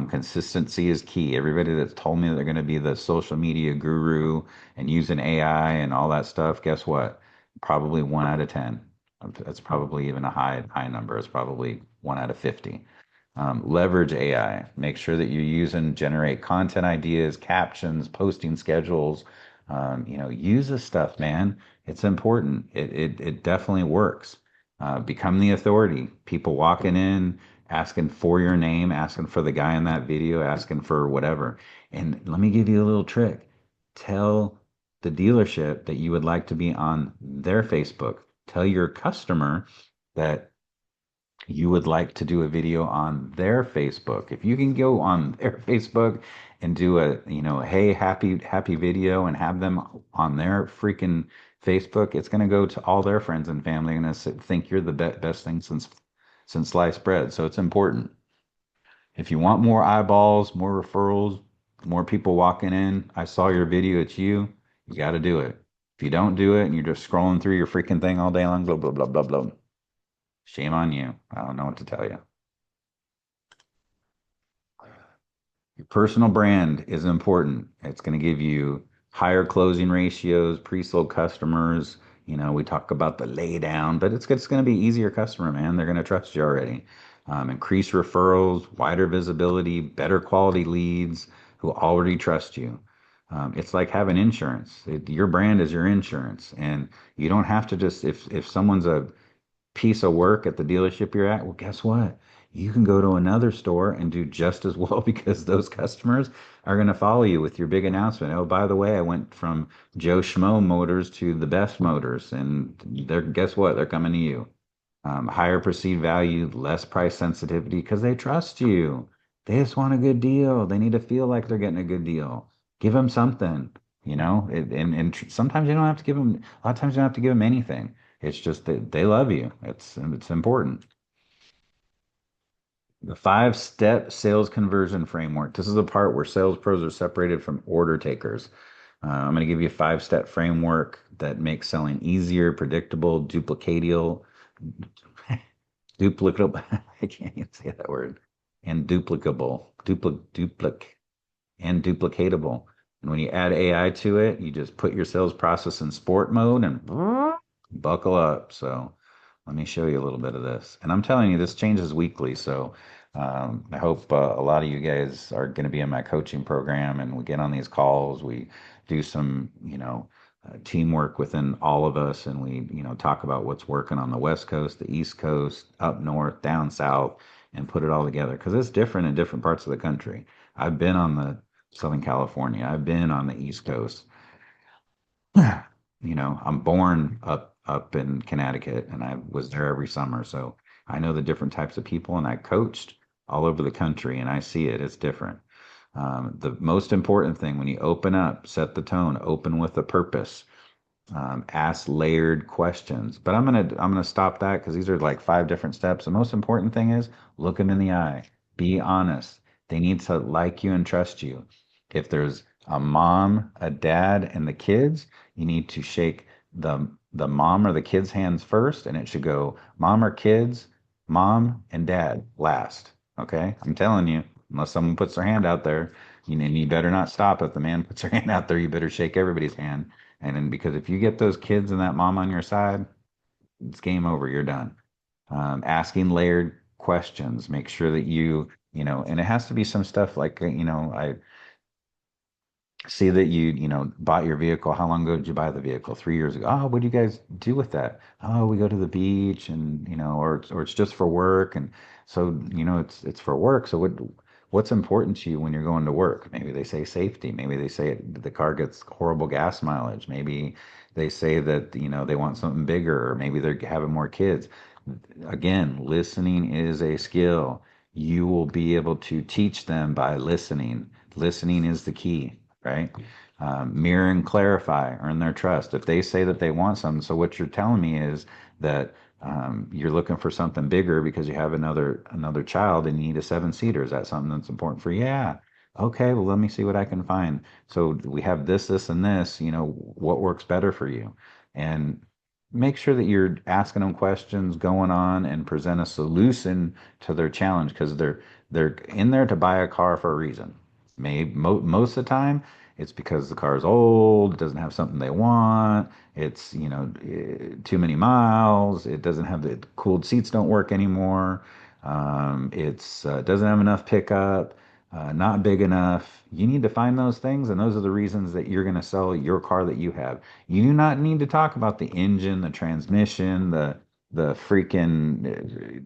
Consistency is key. Everybody that's told me that they're going to be the social media guru and using AI and all that stuff, guess what? Probably one out of 10. That's probably even a high number. It's probably one out of 50. Leverage AI. Make sure that you're using generate content ideas, captions, posting schedules. Use this stuff, man. It's important. It definitely works. Become the authority. People walking in, asking for your name, asking for the guy in that video, asking for whatever. And let me give you a little trick. Tell the dealership that you would like to be on their Facebook. Tell your customer that you would like to do a video on their Facebook. If you can go on their Facebook and do a, hey, happy video and have them on their freaking Facebook, it's going to go to all their friends and family and think you're the best thing since sliced bread. So it's important. If you want more eyeballs, more referrals, more people walking in, I saw your video, it's you, you got to do it. If you don't do it and you're just scrolling through your freaking thing all day long, blah, blah, blah, blah, blah. Shame on you. I don't know what to tell you. Your personal brand is important. It's going to give you higher closing ratios, pre-sold customers. We talk about the lay down, but it's going to be easier customer, man. They're going to trust you already. Increase referrals, wider visibility, better quality leads who already trust you. It's like having insurance. Your brand is your insurance, and you don't have to just if someone's a piece of work at the dealership you're at, well, guess what? You can go to another store and do just as well because those customers are going to follow you with your big announcement. Oh, by the way, I went from Joe Schmo Motors to the best motors, and guess what? They're coming to you. Higher perceived value, less price sensitivity because they trust you. They just want a good deal. They need to feel like they're getting a good deal. Give them something, sometimes you don't have to give them, a lot of times you don't have to give them anything. It's just that they love you. It's important. The five-step sales conversion framework. This is the part where sales pros are separated from order takers. I'm going to give you a five-step framework that makes selling easier, predictable, duplicable. I can't even say that word. And and duplicatable. And when you add AI to it, you just put your sales process in sport mode and buckle up. So let me show you a little bit of this. And I'm telling you, this changes weekly. So I hope a lot of you guys are going to be in my coaching program and we get on these calls. We do some, teamwork within all of us and we, talk about what's working on the West Coast, the East Coast, up north, down south, and put it all together because it's different in different parts of the country. I've been on the Southern California. I've been on the East Coast. I'm born up in Connecticut and I was there every summer. So I know the different types of people and I coached all over the country and I see it. It's different. The most important thing when you open up, set the tone, open with a purpose, ask layered questions. But I'm gonna stop that because these are like five different steps. The most important thing is look them in the eye, be honest. They need to like you and trust you. If there's a mom, a dad, and the kids, you need to shake the mom or the kids' hands first, and it should go mom or kids, mom and dad last. Okay, I'm telling you, unless someone puts their hand out there, you better not stop. If the man puts their hand out there, you better shake everybody's hand and then because if you get those kids and that mom on your side, it's game over. You're done. Asking layered questions. Make sure that and it has to be some stuff like, I see that you bought your vehicle. How long ago did you buy the vehicle? 3 years ago. Oh, what do you guys do with that? Oh, we go to the beach and, or it's just for work. And so, it's for work. So what's important to you when you're going to work? Maybe they say safety. Maybe they say the car gets horrible gas mileage. Maybe they say that, they want something bigger or maybe they're having more kids. Again, listening is a skill. You will be able to teach them by listening. Listening is the key, right? Mirror and clarify, earn their trust. If they say that they want something, so what you're telling me is that you're looking for something bigger because you have another child and you need a seven-seater. Is that something that's important for you? Yeah. Okay, well, let me see what I can find. So we have this, and this, what works better for you? And make sure that you're asking them questions, going on and present a solution to their challenge because they're in there to buy a car for a reason. Maybe most of the time it's because the car is old, it doesn't have something they want, it's too many miles, it doesn't have the cooled seats don't work anymore, it's doesn't have enough pickup, not big enough. You need to find those things, and those are the reasons that you're going to sell your car that you have. You do not need to talk about the engine, the transmission, the freaking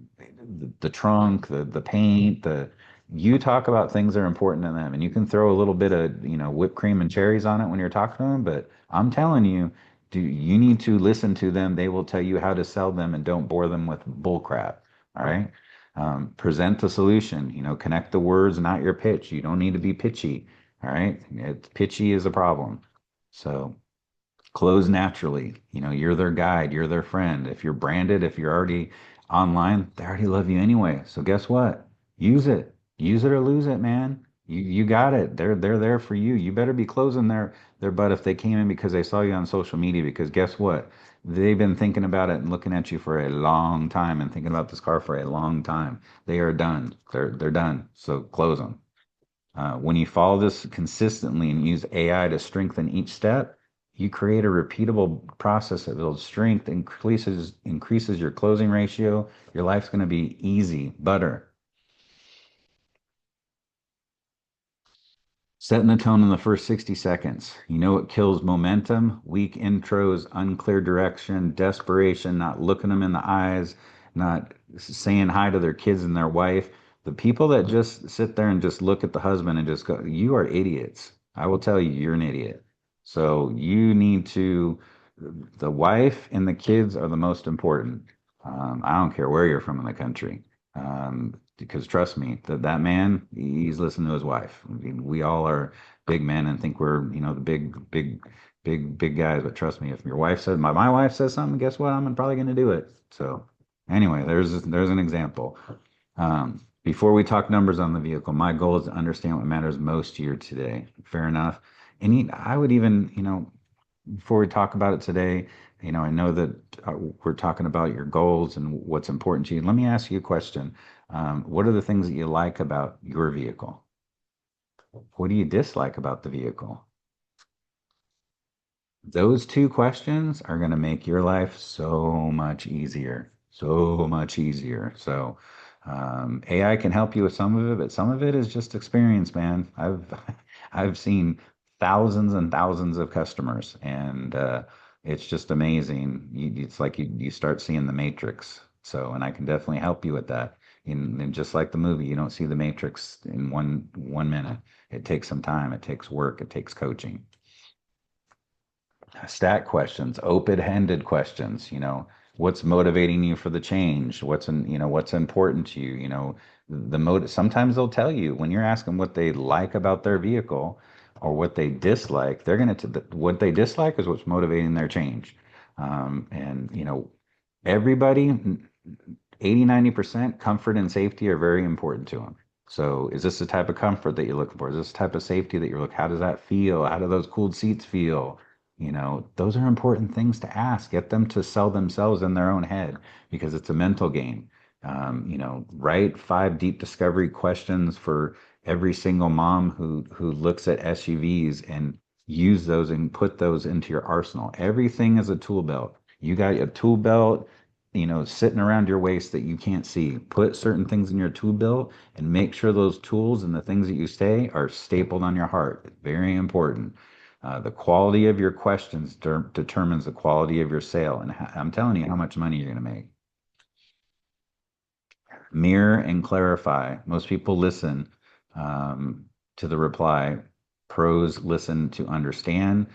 the trunk, the paint, the you talk about things that are important to them, and you can throw a little bit of whipped cream and cherries on it when you're talking to them. But I'm telling you, you need to listen to them. They will tell you how to sell them, and don't bore them with bull crap. All right. Present the solution. Connect the words, not your pitch. You don't need to be pitchy. All right. Pitchy is a problem. So close naturally. You're their guide, you're their friend. If you're branded, if you're already online, they already love you anyway. So guess what? Use it. Use it or lose it, man. You got it. They're there for you. You better be closing their butt if they came in because they saw you on social media because guess what? They've been thinking about it and looking at you for a long time and thinking about this car for a long time. They are done. They're done. So close them. When you follow this consistently and use AI to strengthen each step, you create a repeatable process that builds strength, increases your closing ratio. Your life's going to be easy, butter. Setting the tone in the first 60 seconds. You know what kills momentum? Weak intros, unclear direction, desperation, not looking them in the eyes, not saying hi to their kids and their wife. The people that just sit there and just look at the husband and just go, you are idiots. I will tell you, you're an idiot. So you need to, the wife and the kids are the most important. I don't care where you're from in the country. Because trust me, that man, he's listening to his wife. I mean, we all are big men and think we're, the big guys. But trust me, if your wife says, my wife says something, guess what? I'm probably going to do it. So anyway, there's an example. Before we talk numbers on the vehicle, my goal is to understand what matters most to you today. Fair enough. And I would even, before we talk about it today, I know that we're talking about your goals and what's important to you. Let me ask you a question. What are the things that you like about your vehicle? What do you dislike about the vehicle? Those two questions are going to make your life so much easier, so much easier. So, AI can help you with some of it, but some of it is just experience, man. I've seen thousands and thousands of customers, and it's just amazing. It's like you start seeing the matrix. So, and I can definitely help you with that. And just like the movie, you don't see the matrix in one minute. It takes some time. It takes work. It takes coaching. Stack questions, open-ended questions, what's motivating you for the change? What's important to you? The motive, sometimes they'll tell you when you're asking what they like about their vehicle or what they dislike, they're going to, what they dislike is what's motivating their change. And, everybody, 80, 90% comfort and safety are very important to them. So is this the type of comfort that you're looking for? Is this the type of safety that you're looking? How does that feel? How do those cooled seats feel? Those are important things to ask. Get them to sell themselves in their own head because it's a mental game. Write 5 deep discovery questions for every single mom who looks at SUVs and use those and put those into your arsenal. Everything is a tool belt. You got a tool belt, sitting around your waist that you can't see. Put certain things in your tool belt and make sure those tools and the things that you say are stapled on your heart. Very important. The quality of your questions determines the quality of your sale. And I'm telling you how much money you're going to make. Mirror and clarify. Most people listen to the reply. Pros listen to understand.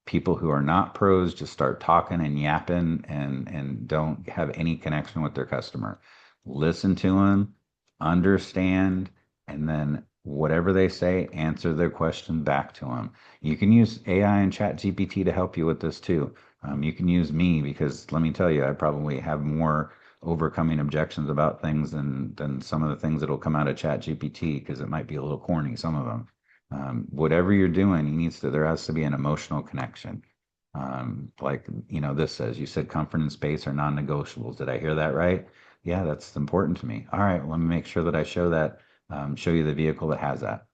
People who are not pros just start talking and yapping and don't have any connection with their customer. Listen to them, understand, and then whatever they say, answer their question back to them. You can use AI and ChatGPT to help you with this too. You can use me because let me tell you, I probably have more overcoming objections about things than some of the things that'll come out of ChatGPT because it might be a little corny, some of them. Whatever you're doing, there has to be an emotional connection. Like, this says, you said comfort and space are non-negotiables. Did I hear that right? Yeah, that's important to me. All right, well, let me make sure that I show you the vehicle that has that.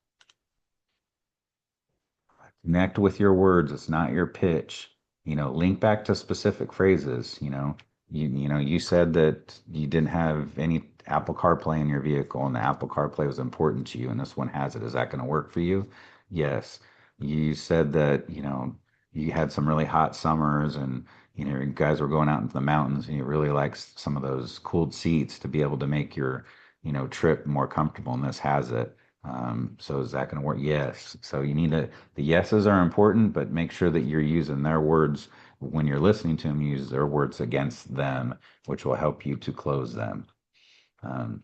Connect with your words. It's not your pitch. Link back to specific phrases. You said that you didn't have any Apple CarPlay in your vehicle, and the Apple CarPlay was important to you, and this one has it. Is that going to work for you? Yes. You said that, you had some really hot summers, and you guys were going out into the mountains, and you really like some of those cooled seats to be able to make your, trip more comfortable, and this has it. So is that going to work? Yes. So the yeses are important, but make sure that you're using their words when you're listening to them, use their words against them, which will help you to close them. Um,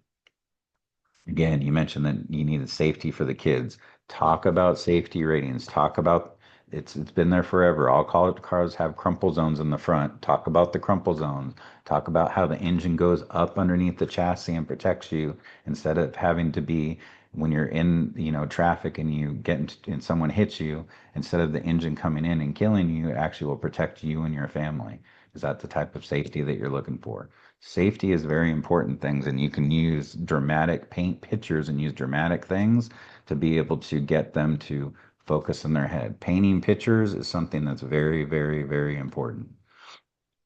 Again, you mentioned that you needed safety for the kids. Talk about safety ratings. Talk about it's been there forever. All cars have crumple zones in the front. Talk about the crumple zones. Talk about how the engine goes up underneath the chassis and protects you instead of having to be when you're in, traffic and you get and someone hits you, instead of the engine coming in and killing you, it actually will protect you and your family. Is that the type of safety that you're looking for? Safety is very important things, and you can use dramatic paint pictures and use dramatic things to be able to get them to focus in their head. Painting pictures is something that's very, very, very important.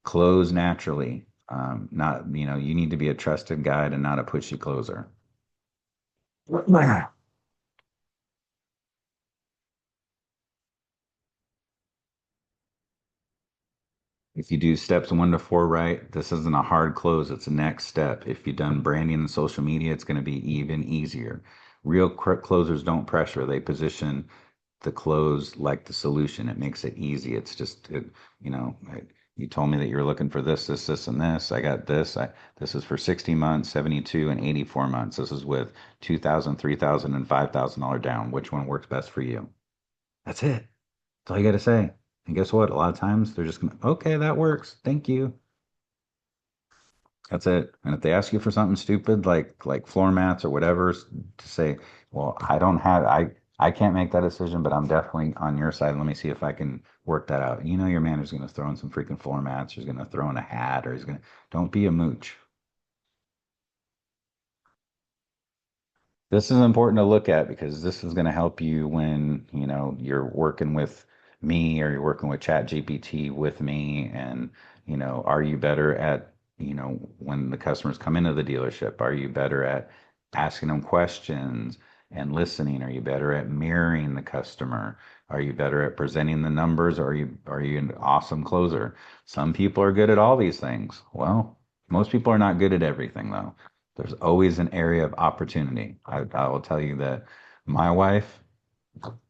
Close naturally. Not, you need to be a trusted guide and not a pushy closer. If you do steps 1 to 4 right, this isn't a hard close, it's a next step. If you've done branding and social media, it's going to be even easier. Real closers don't pressure, they position the close like the solution. It makes it easy. It's just, You told me that you were looking for this, this, this, and this. I got this. This is for 60 months, 72, and 84 months. This is with 2,000, 3,000, and $5,000 down. Which one works best for you? That's it. That's all you got to say. And guess what? A lot of times they're just gonna, okay, that works. Thank you. That's it. And if they ask you for something stupid like floor mats or whatever, to say, well, I can't make that decision, but I'm definitely on your side. Let me see if I can work that out. You know your manager's going to throw in some freaking floor mats, or he's going to throw in a hat, or he's going to, don't be a mooch. This is important to look at because this is going to help you when, you're working with me or you're working with ChatGPT with me. And, are you better at, when the customers come into the dealership, are you better at asking them questions and listening? Are you better at mirroring the customer? Are you better at presenting the numbers? Are you an awesome closer? Some people are good at all these things. Well, most people are not good at everything though. There's always an area of opportunity. I will tell you that my wife,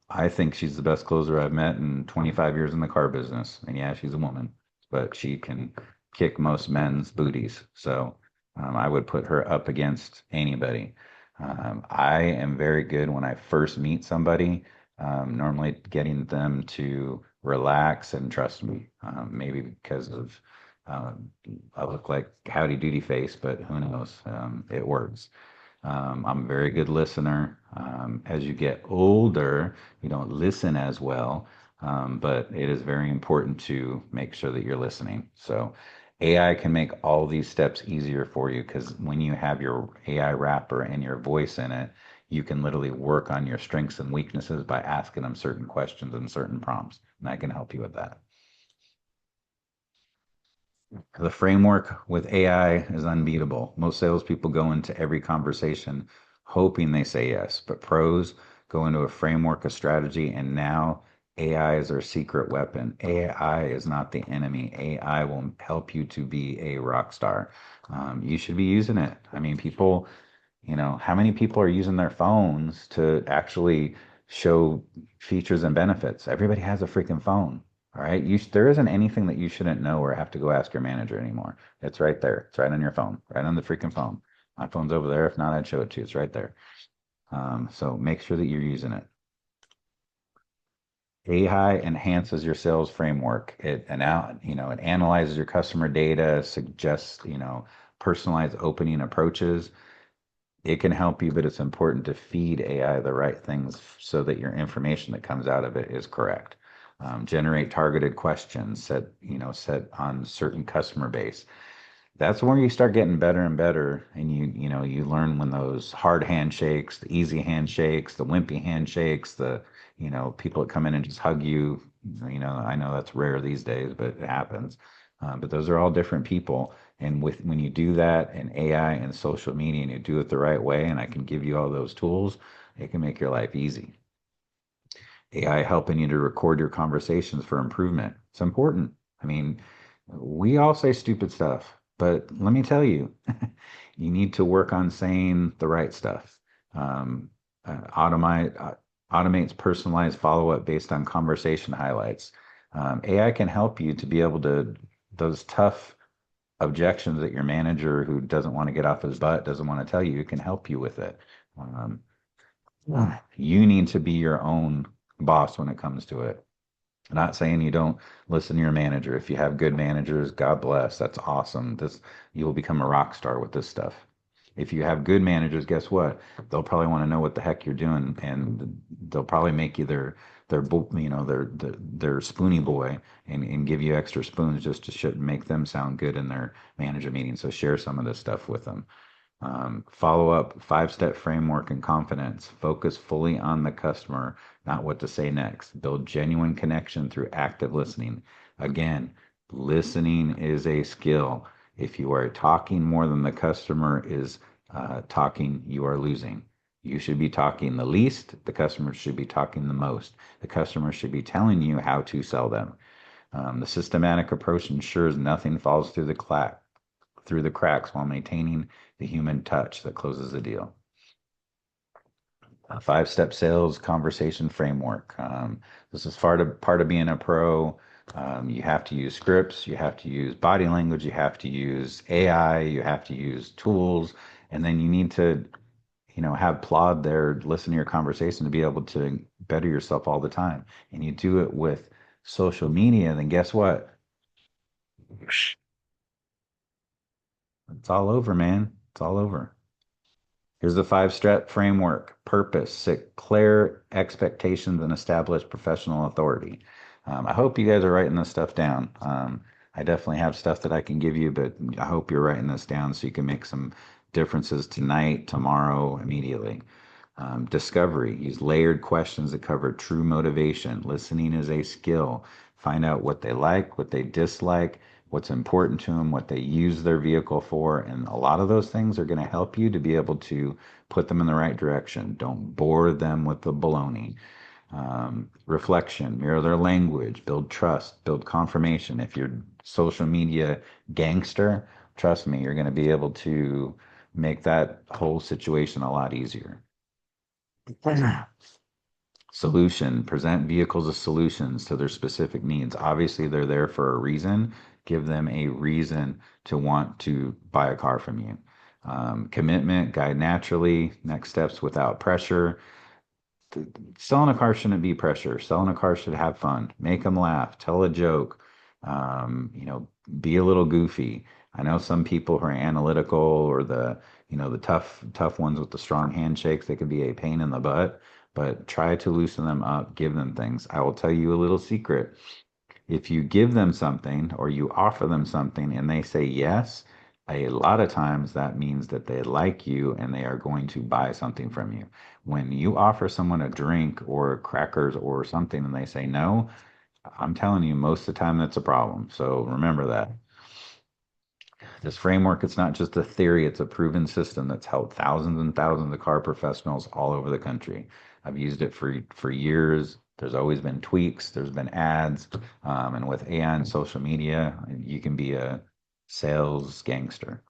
I think she's the best closer I've met in 25 years in the car business. And yeah, she's a woman, but she can kick most men's booties. So I would put her up against anybody. I am very good when I first meet somebody, normally getting them to relax and trust me. Maybe because of I look like howdy doody face, but who knows? It works. I'm a very good listener. As you get older, you don't listen as well, but it is very important to make sure that you're listening. So AI can make all these steps easier for you because when you have your AI wrapper and your voice in it, you can literally work on your strengths and weaknesses by asking them certain questions and certain prompts, and I can help you with that. The framework with AI is unbeatable. Most salespeople go into every conversation hoping they say yes, but pros go into a framework, a strategy, and now AI is our secret weapon. AI is not the enemy. AI will help you to be a rock star. You should be using it. I mean, people, how many people are using their phones to actually show features and benefits? Everybody has a freaking phone. All right. There isn't anything that you shouldn't know or have to go ask your manager anymore. It's right there. It's right on your phone, right on the freaking phone. My phone's over there. If not, I'd show it to you. It's right there. So make sure that you're using it. AI enhances your sales framework. It analyzes your customer data, suggests, personalized opening approaches. It can help you, but it's important to feed AI the right things so that your information that comes out of it is correct. Generate targeted questions set on certain customer base. That's where you start getting better and better, and you learn when those hard handshakes, the easy handshakes, the wimpy handshakes, the people that come in and just hug you. I know that's rare these days, but it happens. But those are all different people, and when you do that in AI and social media, and you do it the right way, and I can give you all those tools, it can make your life easy. AI helping you to record your conversations for improvement. It's important. I mean, we all say stupid stuff, but let me tell you, you need to work on saying the right stuff. Um, automates personalized follow-up based on conversation highlights. AI can help you to be able to those tough objections that your manager who doesn't want to get off his butt doesn't want to tell you, it can help you with it. Um, you need to be your own boss when it comes to it. I'm not saying you don't listen to your manager. If you have good managers, God bless. That's awesome. You will become a rock star with this stuff. If you have good managers, guess what? They'll probably want to know what the heck you're doing, and they'll probably make you their spoony boy and give you extra spoons just to make them sound good in their manager meeting. So share some of this stuff with them. Follow up, 5-step framework and confidence. Focus fully on the customer, not what to say next. Build genuine connection through active listening. Again, listening is a skill. If you are talking more than the customer is talking, you are losing. You should be talking the least. The customer should be talking the most. The customer should be telling you how to sell them. The systematic approach ensures nothing falls through the cracks while maintaining the human touch that closes the deal. A 5-step sales conversation framework. This is part of being a pro. You have to use scripts, you have to use body language, you have to use AI, you have to use tools, and then you need to, have Plod there listen to your conversation to be able to better yourself all the time. And you do it with social media, then guess what? It's all over, man. It's all over. Here's the five-step framework. Purpose, set clear expectations, and establish professional authority. I hope you guys are writing this stuff down. I definitely have stuff that I can give you, but I hope you're writing this down so you can make some differences tonight, tomorrow, immediately. Discovery, use layered questions that cover true motivation. Listening is a skill. Find out what they like, what they dislike, what's important to them, what they use their vehicle for. And a lot of those things are going to help you to be able to put them in the right direction. Don't bore them with the baloney. Reflection, mirror their language, build trust, build confirmation. If you're social media gangster, trust me, you're going to be able to make that whole situation a lot easier. Solution, present vehicles as solutions to their specific needs. Obviously, they're there for a reason. Give them a reason to want to buy a car from you. Commitment, guide naturally, next steps without pressure. Selling a car shouldn't be pressure. Selling a car should have fun, make them laugh, tell a joke, be a little goofy. I know some people who are analytical or the tough ones with the strong handshakes, they can be a pain in the butt, but try to loosen them up, give them things. I will tell you a little secret. If you give them something or you offer them something and they say yes, a lot of times that means that they like you and they are going to buy something from you. When you offer someone a drink or crackers or something and they say no, I'm telling you, most of the time that's a problem. So remember that. This framework, it's not just a theory, it's a proven system that's helped thousands and thousands of car professionals all over the country. I've used it for years. There's always been tweaks, there's been ads, and with AI and social media, you can be a sales gangster.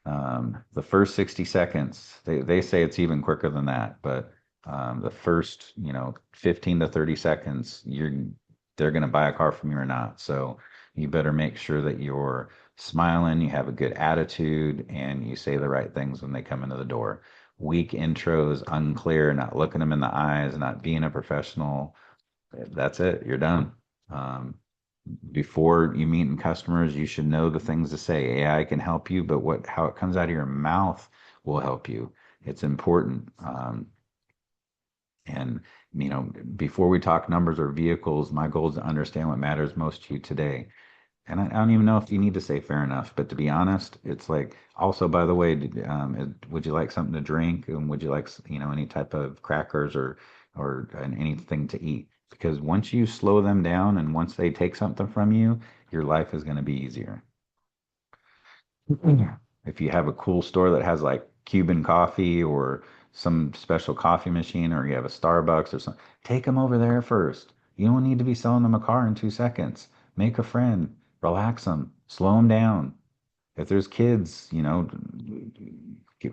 The first 60 seconds, they say it's even quicker than that, but the first, 15 to 30 seconds, they're going to buy a car from you or not. So you better make sure that you're smiling, you have a good attitude, and you say the right things when they come into the door. Weak intros, unclear, not looking them in the eyes, not being a professional. That's it. You're done. Um, Before you meet in customers, you should know the things to say. AI can help you, but how it comes out of your mouth will help you. It's important. And before we talk numbers or vehicles, my goal is to understand what matters most to you today. And I don't even know if you need to say fair enough, but to be honest, it's like also, by the way, would you like something to drink? And would you like, any type of crackers or anything to eat? Because once you slow them down and once they take something from you, your life is going to be easier. Yeah. If you have a cool store that has like Cuban coffee or some special coffee machine, or you have a Starbucks or something, take them over there first. You don't need to be selling them a car in 2 seconds. Make a friend, relax them, slow them down. If there's kids,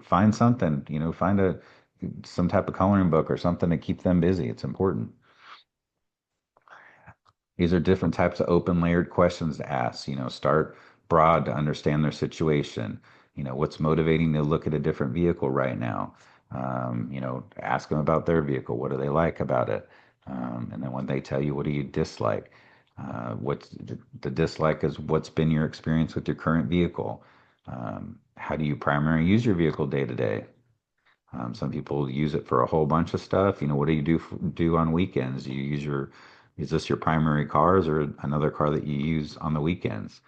find something, find some type of coloring book or something to keep them busy. It's important. These are different types of open layered questions to ask. Start broad to understand their situation. What's motivating to look at a different vehicle right now? Ask them about their vehicle. What do they like about it? And then when they tell you, what do you dislike? What's the dislike is what's been your experience with your current vehicle? How do you primarily use your vehicle day to day? Some people use it for a whole bunch of stuff. What do you do on weekends? Is this your primary cars or another car that you use on the weekends?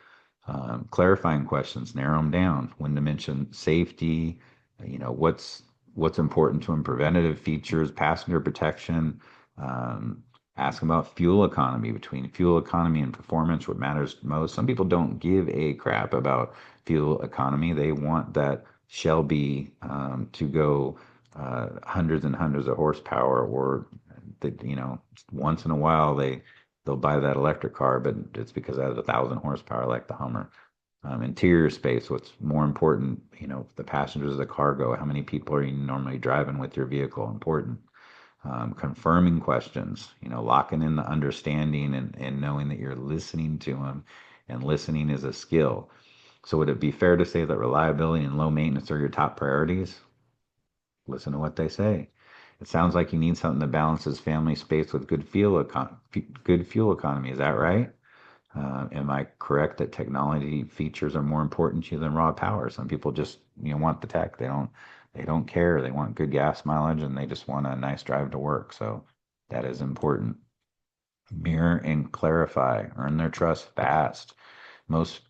Clarifying questions, narrow them down. When to mention safety, what's important to them, preventative features, passenger protection. Ask them about fuel economy. Between fuel economy and performance, what matters most. Some people don't give a crap about fuel economy. They want that Shelby to go hundreds and hundreds of horsepower, or that once in a while they'll buy that electric car, but it's because it has 1,000 horsepower like the Hummer. Interior space, what's more important, the passengers of the cargo, how many people are you normally driving with your vehicle? Important. confirming questions, locking in the understanding and knowing that you're listening to them, and listening is a skill. So would it be fair to say that reliability and low maintenance are your top priorities? Listen to what they say. It sounds like you need something that balances family space with good fuel economy. Is that right? Am I correct that technology features are more important to you than raw power? Some people just want the tech. They don't care. They want good gas mileage and they just want a nice drive to work. So that is important. Mirror and clarify. Earn their trust fast. Most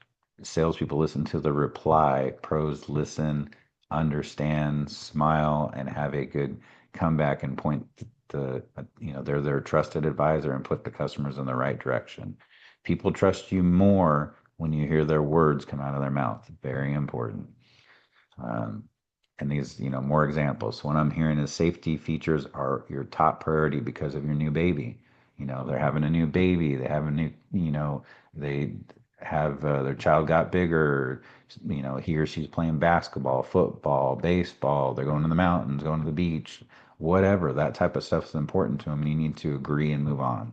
salespeople listen to the reply. Pros listen, understand, smile, and have a good comeback and point they're their trusted advisor and put the customers in the right direction. People trust you more when you hear their words come out of their mouth. Very important. Um, and these, more examples. What I'm hearing is safety features are your top priority because of your new baby. They're having a new baby. They have a new, they have their child got bigger. He or she's playing basketball, football, baseball. They're going to the mountains, going to the beach, whatever. That type of stuff is important to them, and you need to agree and move on.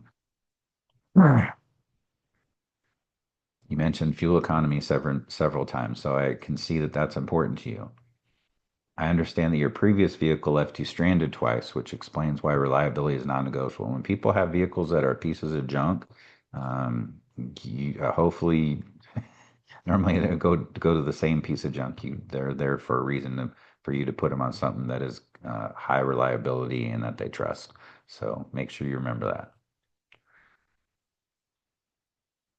You mentioned fuel economy several times, so I can see that that's important to you. I understand that your previous vehicle left you stranded twice, which explains why reliability is non-negotiable. When people have vehicles that are pieces of junk, hopefully, normally they go to the same piece of junk. They're there for a reason for you to put them on something that is high reliability and that they trust. So make sure you remember that.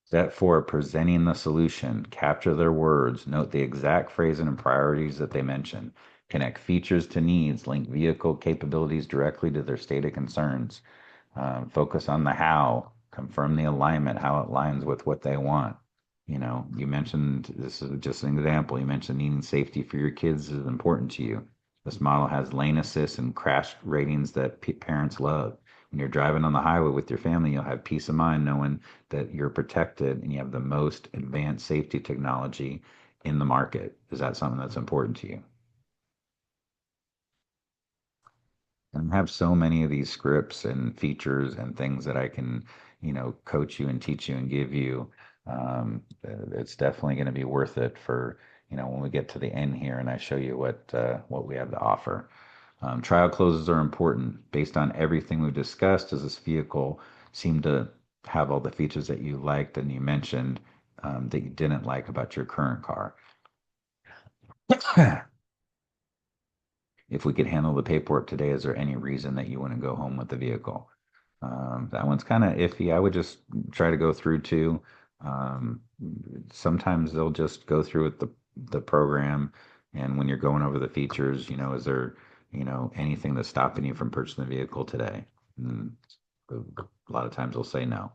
Step four, presenting the solution. Capture their words. Note the exact phrasing and priorities that they mention. Connect features to needs. Link vehicle capabilities directly to their stated concerns. Focus on the how. Confirm the alignment, how it aligns with what they want. You mentioned, this is just an example, you mentioned needing safety for your kids is important to you. This model has lane assist and crash ratings that parents love. When you're driving on the highway with your family, you'll have peace of mind knowing that you're protected and you have the most advanced safety technology in the market. Is that something that's important to you? And I have so many of these scripts and features and things that I can, coach you and teach you and give you. It's definitely going to be worth it for, when we get to the end here and I show you what we have to offer. Trial closes are important. Based on everything we've discussed, does this vehicle seem to have all the features that you liked and you mentioned that you didn't like about your current car? If we could handle the paperwork today, is there any reason that you wouldn't go home with the vehicle? That one's kind of iffy. I would just try to go through too. Um, Sometimes they'll just go through with the program, and when you're going over the features, is there, anything that's stopping you from purchasing the vehicle today? And a lot of times they'll say no.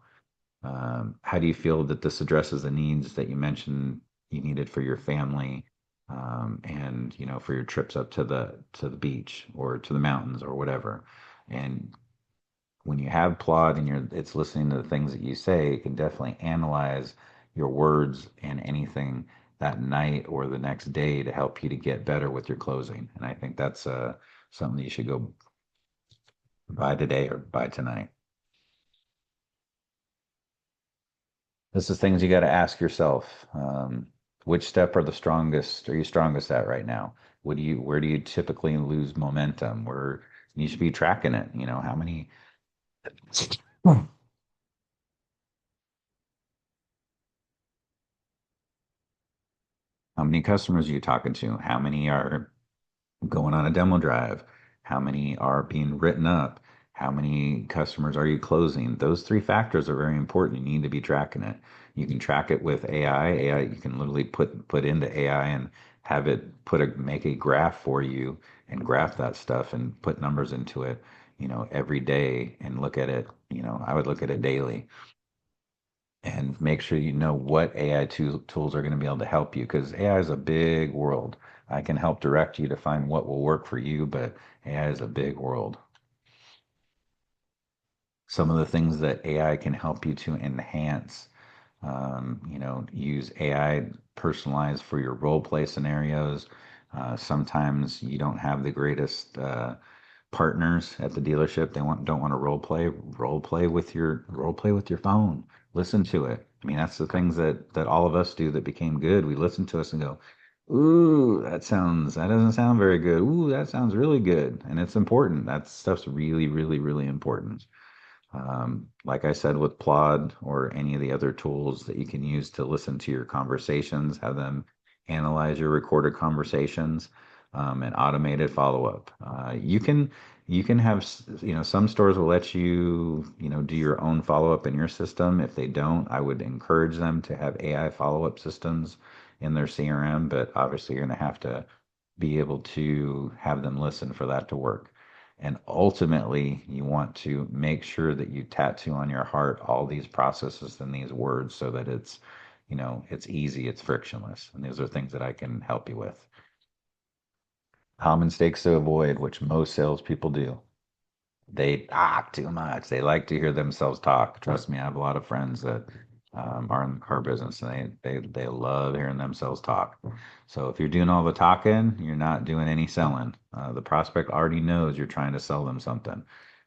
How do you feel that this addresses the needs that you mentioned you needed for your family, and for your trips up to the beach or to the mountains or whatever? And when you have Plod and it's listening to the things that you say, it can definitely analyze your words and anything that night or the next day to help you to get better with your closing. And I think that's something that you should go buy today or buy tonight. This is things you got to ask yourself. Which step are you strongest at right now? Where do you typically lose momentum? Where you should be tracking it. How many customers are you talking to? How many are going on a demo drive? How many are being written up? How many customers are you closing? Those three factors are very important. You need to be tracking it. You can track it with AI. AI, you can literally put into AI and have it make a graph for you and graph that stuff and put numbers into it, every day and look at it. I would look at it daily and make sure you know what AI tools are going to be able to help you because AI is a big world. I can help direct you to find what will work for you, but AI is a big world. Some of the things that AI can help you to enhance, use AI personalized for your role play scenarios. Sometimes you don't have the greatest partners at the dealership. They don't want to role play with your phone. Listen to it. I mean, that's the things that all of us do that became good. We listen to us and go, "Ooh, that doesn't sound very good. Ooh, that sounds really good." And it's important. That stuff's really, really, really important. Like I said, with Plod or any of the other tools that you can use to listen to your conversations, have them analyze your recorded conversations, and automated follow-up. You can have, some stores will let you do your own follow-up in your system. If they don't, I would encourage them to have AI follow-up systems in their CRM, but obviously you're going to have to be able to have them listen for that to work. And ultimately, you want to make sure that you tattoo on your heart all these processes and these words so that it's easy, it's frictionless. And these are things that I can help you with. Common mistakes to avoid, which most salespeople do. They talk too much. They like to hear themselves talk. Trust me, I have a lot of friends that are in the car business, and they love hearing themselves talk. So if you're doing all the talking, you're not doing any selling. The prospect already knows you're trying to sell them something.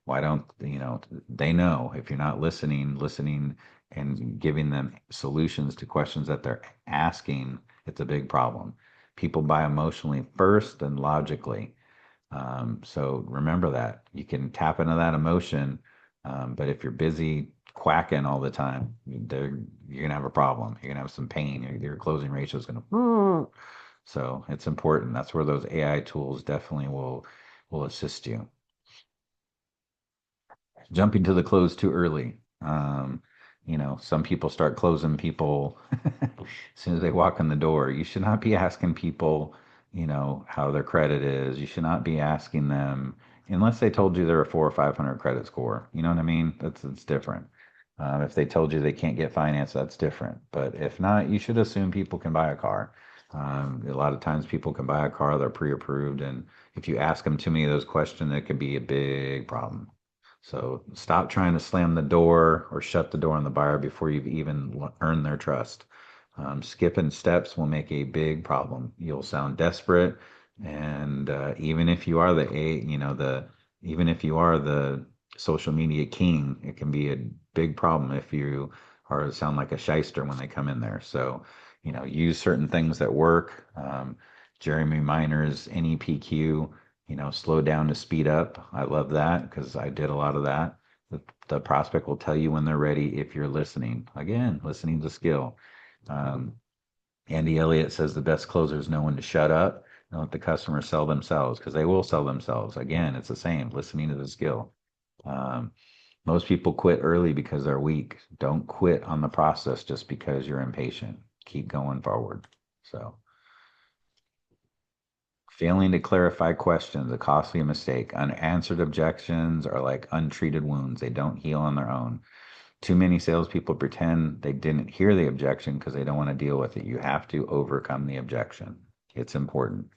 Why don't they know if you're not listening and giving them solutions to questions that they're asking, it's a big problem. People buy emotionally first, then logically. So remember that you can tap into that emotion, but if you're busy quacking all the time, you're gonna have a problem. You're gonna have some pain. Your closing ratio is gonna. So it's important. That's where those AI tools definitely will assist you. Jumping to the close too early. Some people start closing people as soon as they walk in the door. You should not be asking people, how their credit is. You should not be asking them unless they told you they're a 400 or 500 credit score. You know what I mean? That's different. If they told you they can't get finance, that's different. But if not, you should assume people can buy a car. A lot of times people can buy a car, they're pre-approved, and if you ask them too many of those questions, it could be a big problem. So stop trying to slam the door or shut the door on the buyer before you've even earned their trust. Skipping steps will make a big problem. You'll sound desperate, and even if you are even if you are the social media king, it can be a big problem if you are sound like a shyster when they come in there. So, use certain things that work. Jeremy Miner's NEPQ, slow down to speed up. I love that because I did a lot of that. The prospect will tell you when they're ready if you're listening. Again, listening's a skill. Um, Andy Elliott says the best closers know when to shut up and let the customer sell themselves because they will sell themselves. Again, it's the same. Listening is a skill. Um, Most people quit early because they're weak. Don't quit on the process just because you're impatient. Keep going forward. So. Failing to clarify questions, a costly mistake. Unanswered objections are like untreated wounds. They don't heal on their own. Too many salespeople pretend they didn't hear the objection because they don't want to deal with it. You have to overcome the objection. It's important.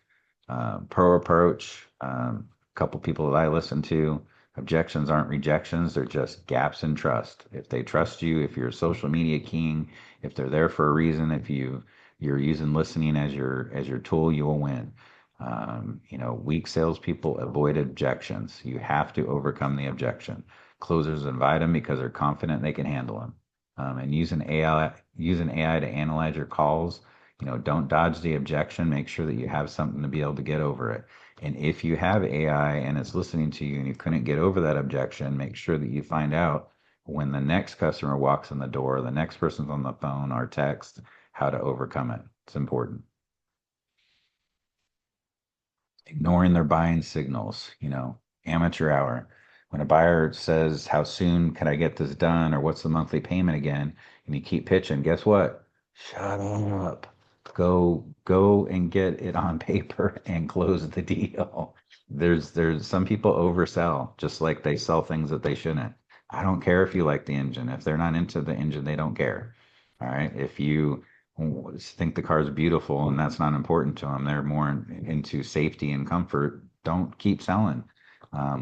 Pro approach, a couple people that I listen to, objections aren't rejections. They're just gaps in trust. If they trust you, if you're a social media king, if they're there for a reason, if you're using listening as your tool, you will win. Weak salespeople avoid objections. You have to overcome the objection. Closers invite them because they're confident they can handle them. And using AI to analyze your calls. Don't dodge the objection. Make sure that you have something to be able to get over it. And if you have AI and it's listening to you and you couldn't get over that objection, make sure that you find out when the next customer walks in the door, the next person's on the phone or text, how to overcome it. It's important. Ignoring their buying signals, amateur hour. When a buyer says, how soon can I get this done? Or what's the monthly payment again? And you keep pitching, guess what? Shut up. Go and get it on paper and close the deal. There's some people oversell, just like they sell things that they shouldn't. I don't care if you like the engine. If they're not into the engine, they don't care. All right. If you think the car is beautiful and that's not important to them, they're more into safety and comfort, don't keep selling.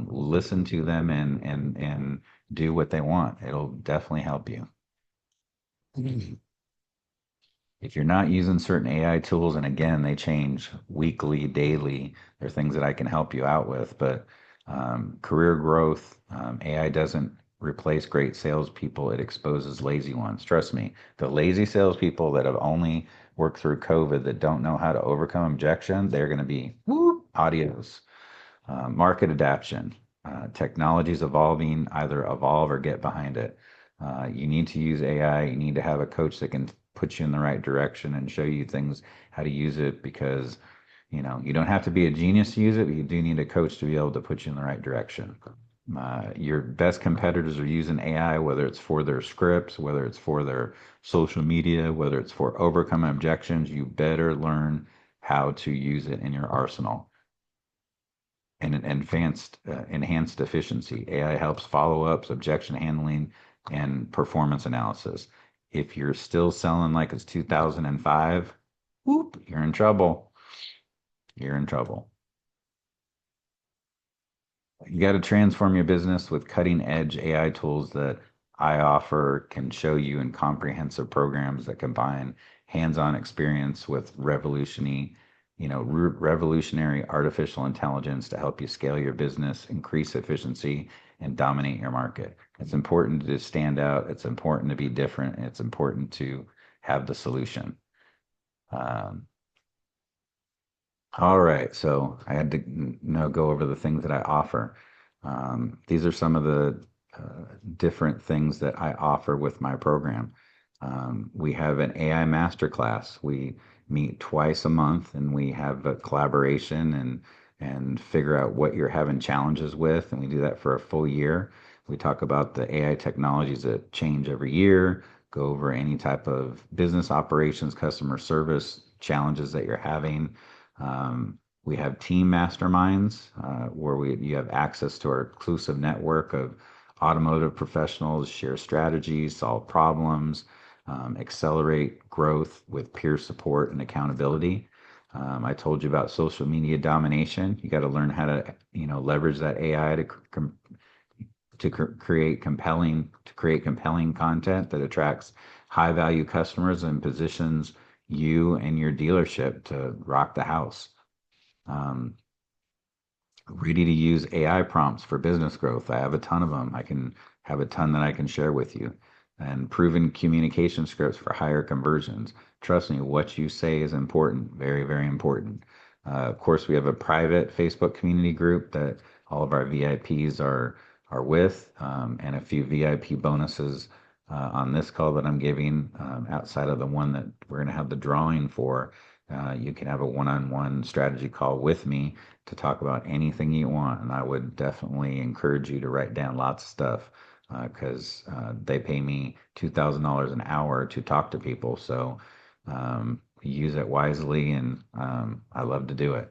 Listen to them and do what they want. It'll definitely help you. If you're not using certain AI tools, and again, they change weekly, daily, there are things that I can help you out with, but career growth. AI doesn't replace great salespeople, it exposes lazy ones. Trust me, the lazy salespeople that have only worked through COVID that don't know how to overcome objection, they're going to be whoop, adios. Market adaptation. Technology's evolving, either evolve or get behind it. You need to use AI. You need to have a coach that can put you in the right direction and show you things, how to use it, because you don't have to be a genius to use it, but you do need a coach to be able to put you in the right direction. Your best competitors are using AI, whether it's for their scripts, whether it's for their social media, whether it's for overcoming objections. You better learn how to use it in your arsenal. And an enhanced efficiency. AI helps follow-ups, objection handling, and performance analysis. If you're still selling like it's 2005, whoop, you're in trouble. You're in trouble. You got to transform your business with cutting edge AI tools that I offer, can show you in comprehensive programs that combine hands-on experience with revolutionary artificial intelligence to help you scale your business, increase efficiency, and dominate your market. It's important to stand out. It's important to be different. And it's important to have the solution. Um, all right, so I had to go over the things that I offer. These are some of the different things that I offer with my program. We have an AI masterclass. We meet twice a month, and we have a collaboration and figure out what you're having challenges with, and we do that for a full year. We talk about the AI technologies that change every year, go over any type of business operations, customer service challenges that you're having. We have team masterminds where you have access to our exclusive network of automotive professionals, share strategies, solve problems, accelerate growth with peer support and accountability. I told you about social media domination. You got to learn how to, leverage that AI to create compelling content that attracts high value customers and positions you and your dealership to rock the house. Um, Ready to use AI prompts for business growth. I have a ton of them. I can have a ton that I can share with you. And proven communication scripts for higher conversions. Trust me, what you say is important. Very, very important. Of course, we have a private Facebook community group that all of our VIPs are with, and a few VIP bonuses on this call that I'm giving outside of the one that we're going to have the drawing for. You can have a one-on-one strategy call with me to talk about anything you want. And I would definitely encourage you to write down lots of stuff because they pay me $2,000 an hour to talk to people. So use it wisely, and I love to do it.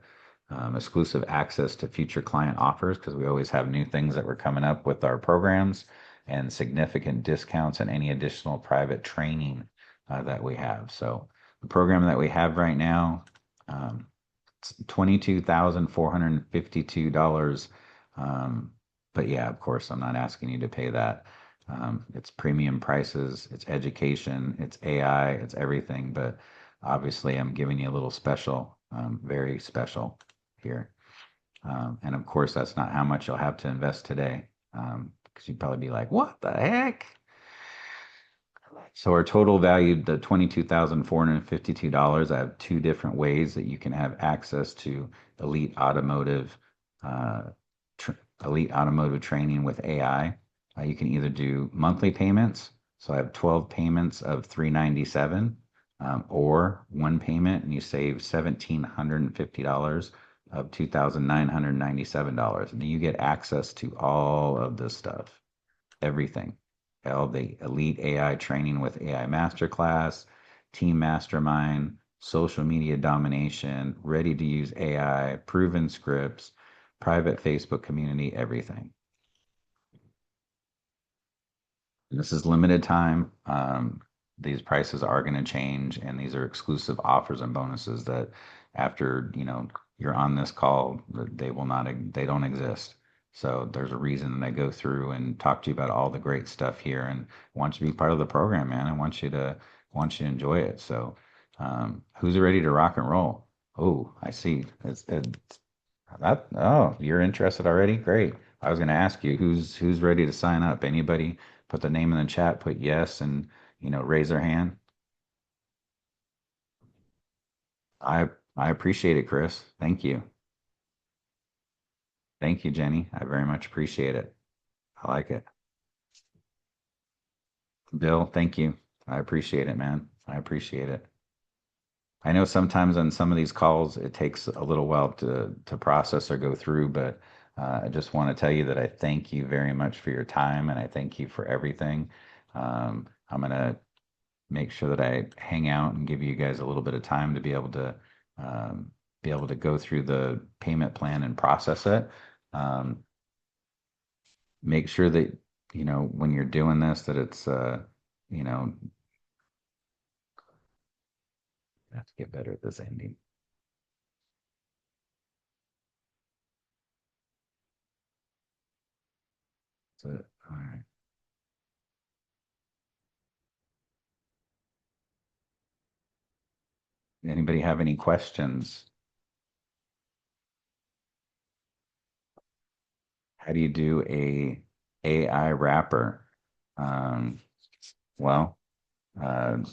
Exclusive access to future client offers because we always have new things that we're coming up with our programs, and significant discounts and any additional private training that we have. So the program that we have right now, it's $22,452. But yeah, of course, I'm not asking you to pay that. It's premium prices, it's education, it's AI, it's everything. But obviously, I'm giving you a little special, very special here. And of course, that's not how much you'll have to invest today, because you'd probably be like, what the heck? So our total value, the $22,452. I have two different ways that you can have access to elite automotive, uh, elite automotive training with AI. You can either do monthly payments. So I have 12 payments of $397, or one payment and you save $1,750 of $2,997. And you get access to all of this stuff, everything. All the elite AI training with AI masterclass, team mastermind, social media domination, ready to use AI, proven scripts, private Facebook community, everything. This is limited time. These prices are going to change, and these are exclusive offers and bonuses that after, you're on this call, they will not, they don't exist. So there's a reason that I go through and talk to you about all the great stuff here, and want you to be part of the program, man. I want you to enjoy it. So, who's ready to rock and roll? Oh, I see. Oh, you're interested already? Great. I was going to ask you who's ready to sign up. Anybody put the name in the chat, put yes, and raise their hand. I I appreciate it, Chris. Thank you. Thank you, Jenny. I very much appreciate it. I like it. Bill, thank you. I appreciate it, man. I appreciate it. I know sometimes on some of these calls it takes a little while to process or go through, but I just want to tell you that I thank you very much for your time and I thank you for everything. I'm gonna make sure that I hang out and give you guys a little bit of time to um, be able to go through the payment plan and process it. Um, Make sure that when you're doing this that it's you know I have to get better at this ending. So, all right. Anybody have any questions? How do you do a AI wrapper? Um, well,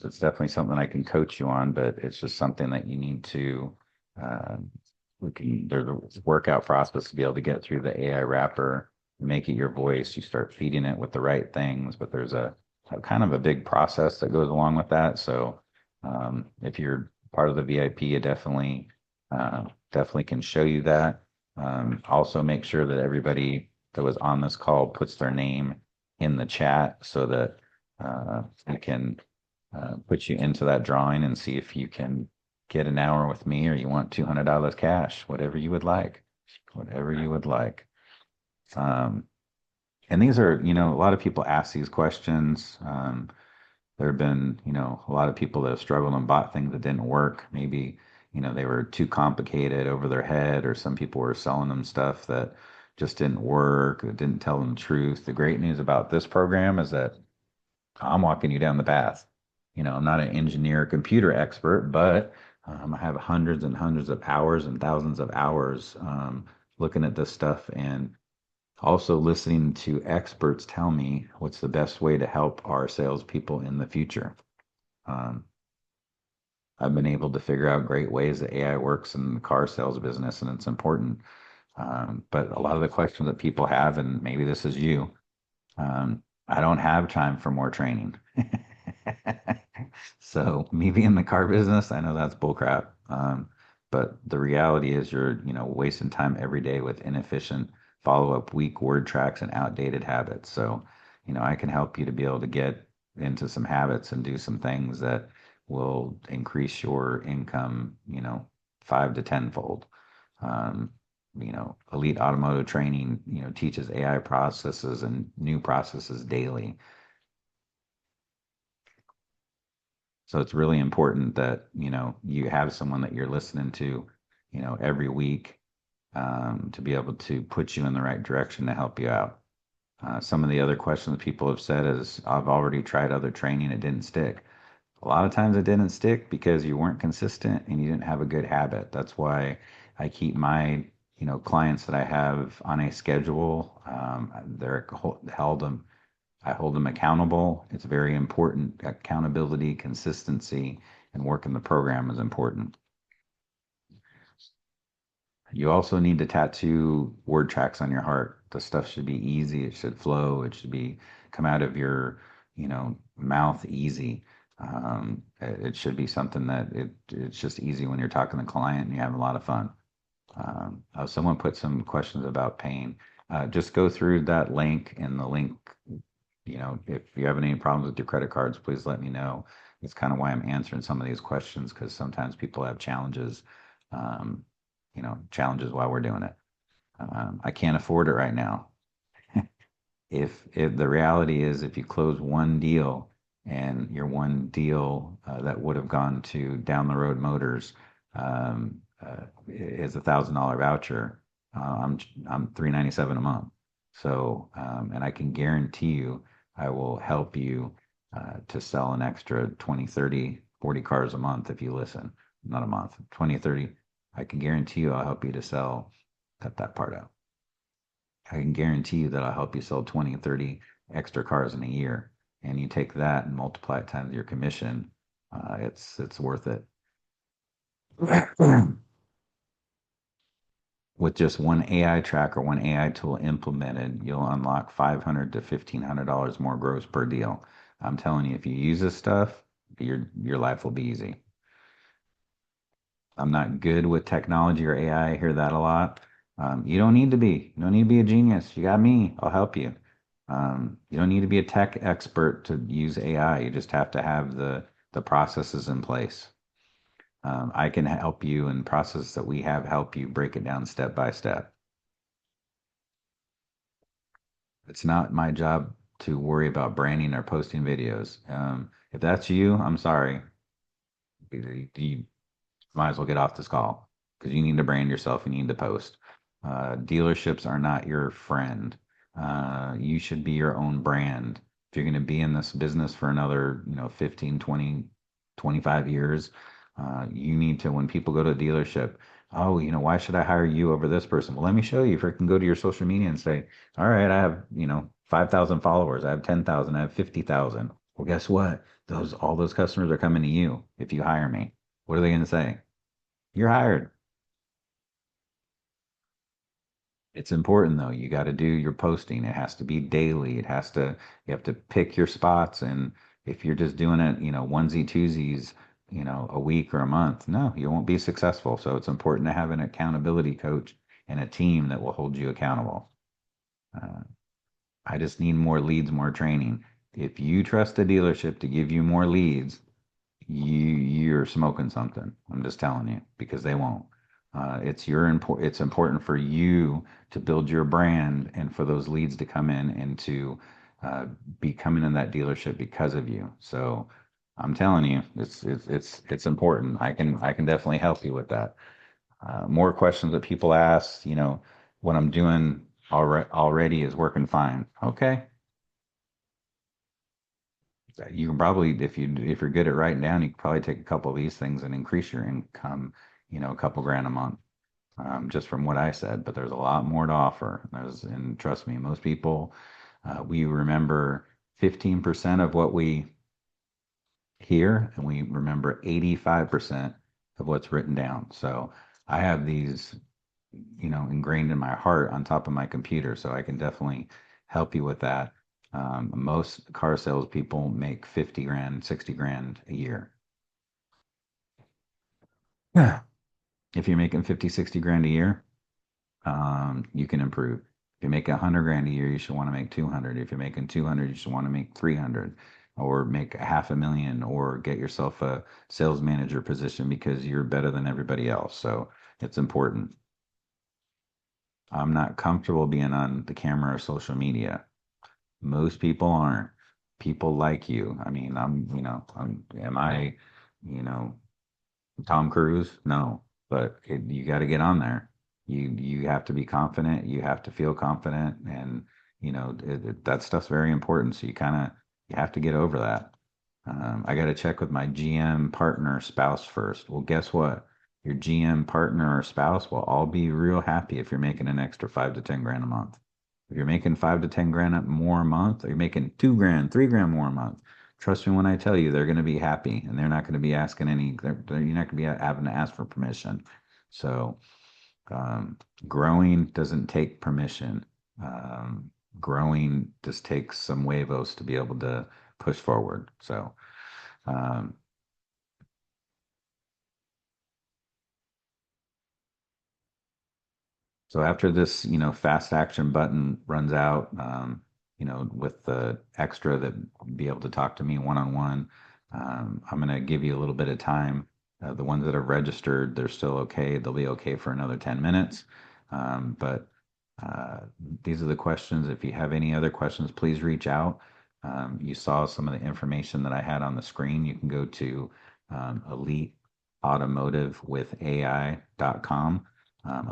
it's definitely something I can coach you on, but it's just something that you need to. Uh, there's a workout process to be able to get through the AI wrapper, make it your voice. You start feeding it with the right things, but there's a kind of a big process that goes along with that. So, if you're part of the VIP, it definitely can show you that. Also, make sure that everybody that was on this call puts their name in the chat so that we can put you into that drawing and see if you can get an hour with me or you want $200 cash, whatever you would like, whatever you would like. Um, and these are, a lot of people ask these questions. There have been, a lot of people that have struggled and bought things that didn't work. Maybe, they were too complicated over their head, or some people were selling them stuff that just didn't work, that didn't tell them the truth. The great news about this program is that I'm walking you down the path. I'm not an engineer, computer expert, but I have hundreds and hundreds of hours and thousands of hours looking at this stuff and also listening to experts tell me what's the best way to help our salespeople in the future. Um, I've been able to figure out great ways that AI works in the car sales business, and it's important. But a lot of the questions that people have, and maybe this is you, I don't have time for more training. So me being in the car business, I know that's bullcrap. But the reality is you're, wasting time every day with inefficient follow-up weak word tracks and outdated habits. So, I can help you to be able to get into some habits and do some things that will increase your income, 5 to 10 fold. Um, Elite Automotive Training, teaches AI processes and new processes daily. So it's really important that, you have someone that you're listening to, every week, to be able to put you in the right direction to help you out. Some of the other questions people have said is, I've already tried other training, it didn't stick. A lot of times it didn't stick because you weren't consistent and you didn't have a good habit. That's why I keep my, clients that I have on a schedule. They're held them I hold them accountable. It's very important. Accountability, consistency, and work in the program is important. You also need to tattoo word tracks on your heart. The stuff should be easy. It should flow. It should be come out of your, mouth easy. It should be something that it's just easy when you're talking to the client and you have a lot of fun. Someone put some questions about pain. Just go through that link and the link. If you have any problems with your credit cards, please let me know. It's kind of why I'm answering some of these questions because sometimes people have challenges, um, challenges while we're doing it. I can't afford it right now. If the reality is, if you close one deal and your one deal that would have gone to Down the Road Motors is $1,000 voucher, I'm $397 a month. So and I can guarantee you, I will help you to sell an extra 20, 30, 40 cars a month if you listen. Not a month, 20, 30. I can guarantee you, I'll help you to sell Cut that part out. I can guarantee you that I'll help you sell 20 and 30 extra cars in a year. And you take that and multiply it times your commission, it's worth it. With just one AI tracker, one AI tool implemented, you'll unlock $500 to $1,500 more gross per deal. I'm telling you, if you use this stuff, your life will be easy. I'm not good with technology or AI. I hear that a lot. You don't need to be. You don't need to be a genius. You got me. I'll help you. You don't need to be a tech expert to use AI. You just have to have the processes in place. I can help you, and process that we have help you break it down step by step. It's not my job to worry about branding or posting videos. If that's you, I'm sorry. You might as well get off this call because you need to brand yourself. You need to post. Dealerships are not your friend. You should be your own brand. If you're going to be in this business for another, 15, 20, 25 years, you need to, when people go to a dealership, oh, why should I hire you over this person? Well, let me show you. If you can go to your social media and say, all right, I have, 5,000 followers, I have 10,000, I have 50,000. Well, guess what? All those customers are coming to you if you hire me. What are they going to say? You're hired. It's important though. You got to do your posting. It has to be daily. You have to pick your spots. And if you're just doing it, onesie twosies, a week or a month, no, you won't be successful. So it's important to have an accountability coach and a team that will hold you accountable. Uh, I just need more leads, more training. If you trust the dealership to give you more leads, you're smoking something. I'm just telling you because they won't. It's important for you to build your brand and for those leads to come in and to uh, be coming in that dealership because of you. So I'm telling you, it's important. I can definitely help you with that. More questions that people ask, what I'm doing already is working fine. Okay, you can probably, if you're good at writing down, you can probably take a couple of these things and increase your income, a couple grand a month, just from what I said. But there's a lot more to offer. And trust me, most people, we remember 15% of what we hear, and we remember 85% of what's written down. So I have these, ingrained in my heart on top of my computer, so I can definitely help you with that. Most car salespeople make 50 grand, 60 grand a year. Yeah. If you're making 50, 60 grand a year, you can improve. If you make 100 grand a year, you should want to make 200. If you're making 200, you should want to make 300 or make a half a million or get yourself a sales manager position because you're better than everybody else. So it's important. I'm not comfortable being on the camera or social media. Most people aren't. People like you. I mean, am I, you know, Tom Cruise? No, but you got to get on there. You have to be confident. You have to feel confident, and that stuff's very important. So you have to get over that. I got to check with my GM partner spouse first. Well, guess what? Your GM partner or spouse will all be real happy if you're making an extra 5 to 10 grand a month. If you're making 5 to 10 grand more a month, or you're making 2 grand, 3 grand more a month, trust me when I tell you, they're going to be happy and they're not going to be asking you're not going to be having to ask for permission. So, um, growing doesn't take permission. Um, Growing just takes some huevos to be able to push forward. So, um, So after this, fast action button runs out, with the extra that be able to talk to me one on one, I'm going to give you a little bit of time. The ones that are registered, they're still okay. They'll be okay for another 10 minutes. But uh, these are the questions. If you have any other questions, please reach out. You saw some of the information that I had on the screen. You can go to Elite Automotive with AI.com,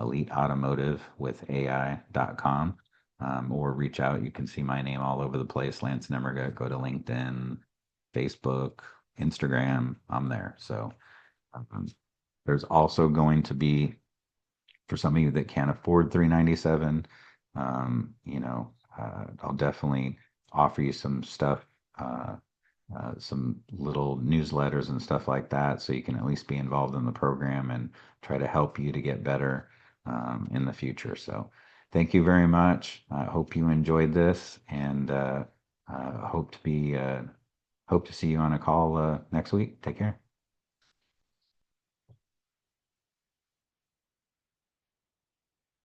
Elite Automotive with AI.com, or reach out. You can see my name all over the place, Lance Nemergut. Go to LinkedIn, Facebook, Instagram. I'm there. So there's also going to be for some of you that can't afford 397, I'll definitely offer you some stuff, some little newsletters and stuff like that, so you can at least be involved in the program and try to help you to get better in the future. So, thank you very much. I hope you enjoyed this, and hope to see you on a call next week. Take care.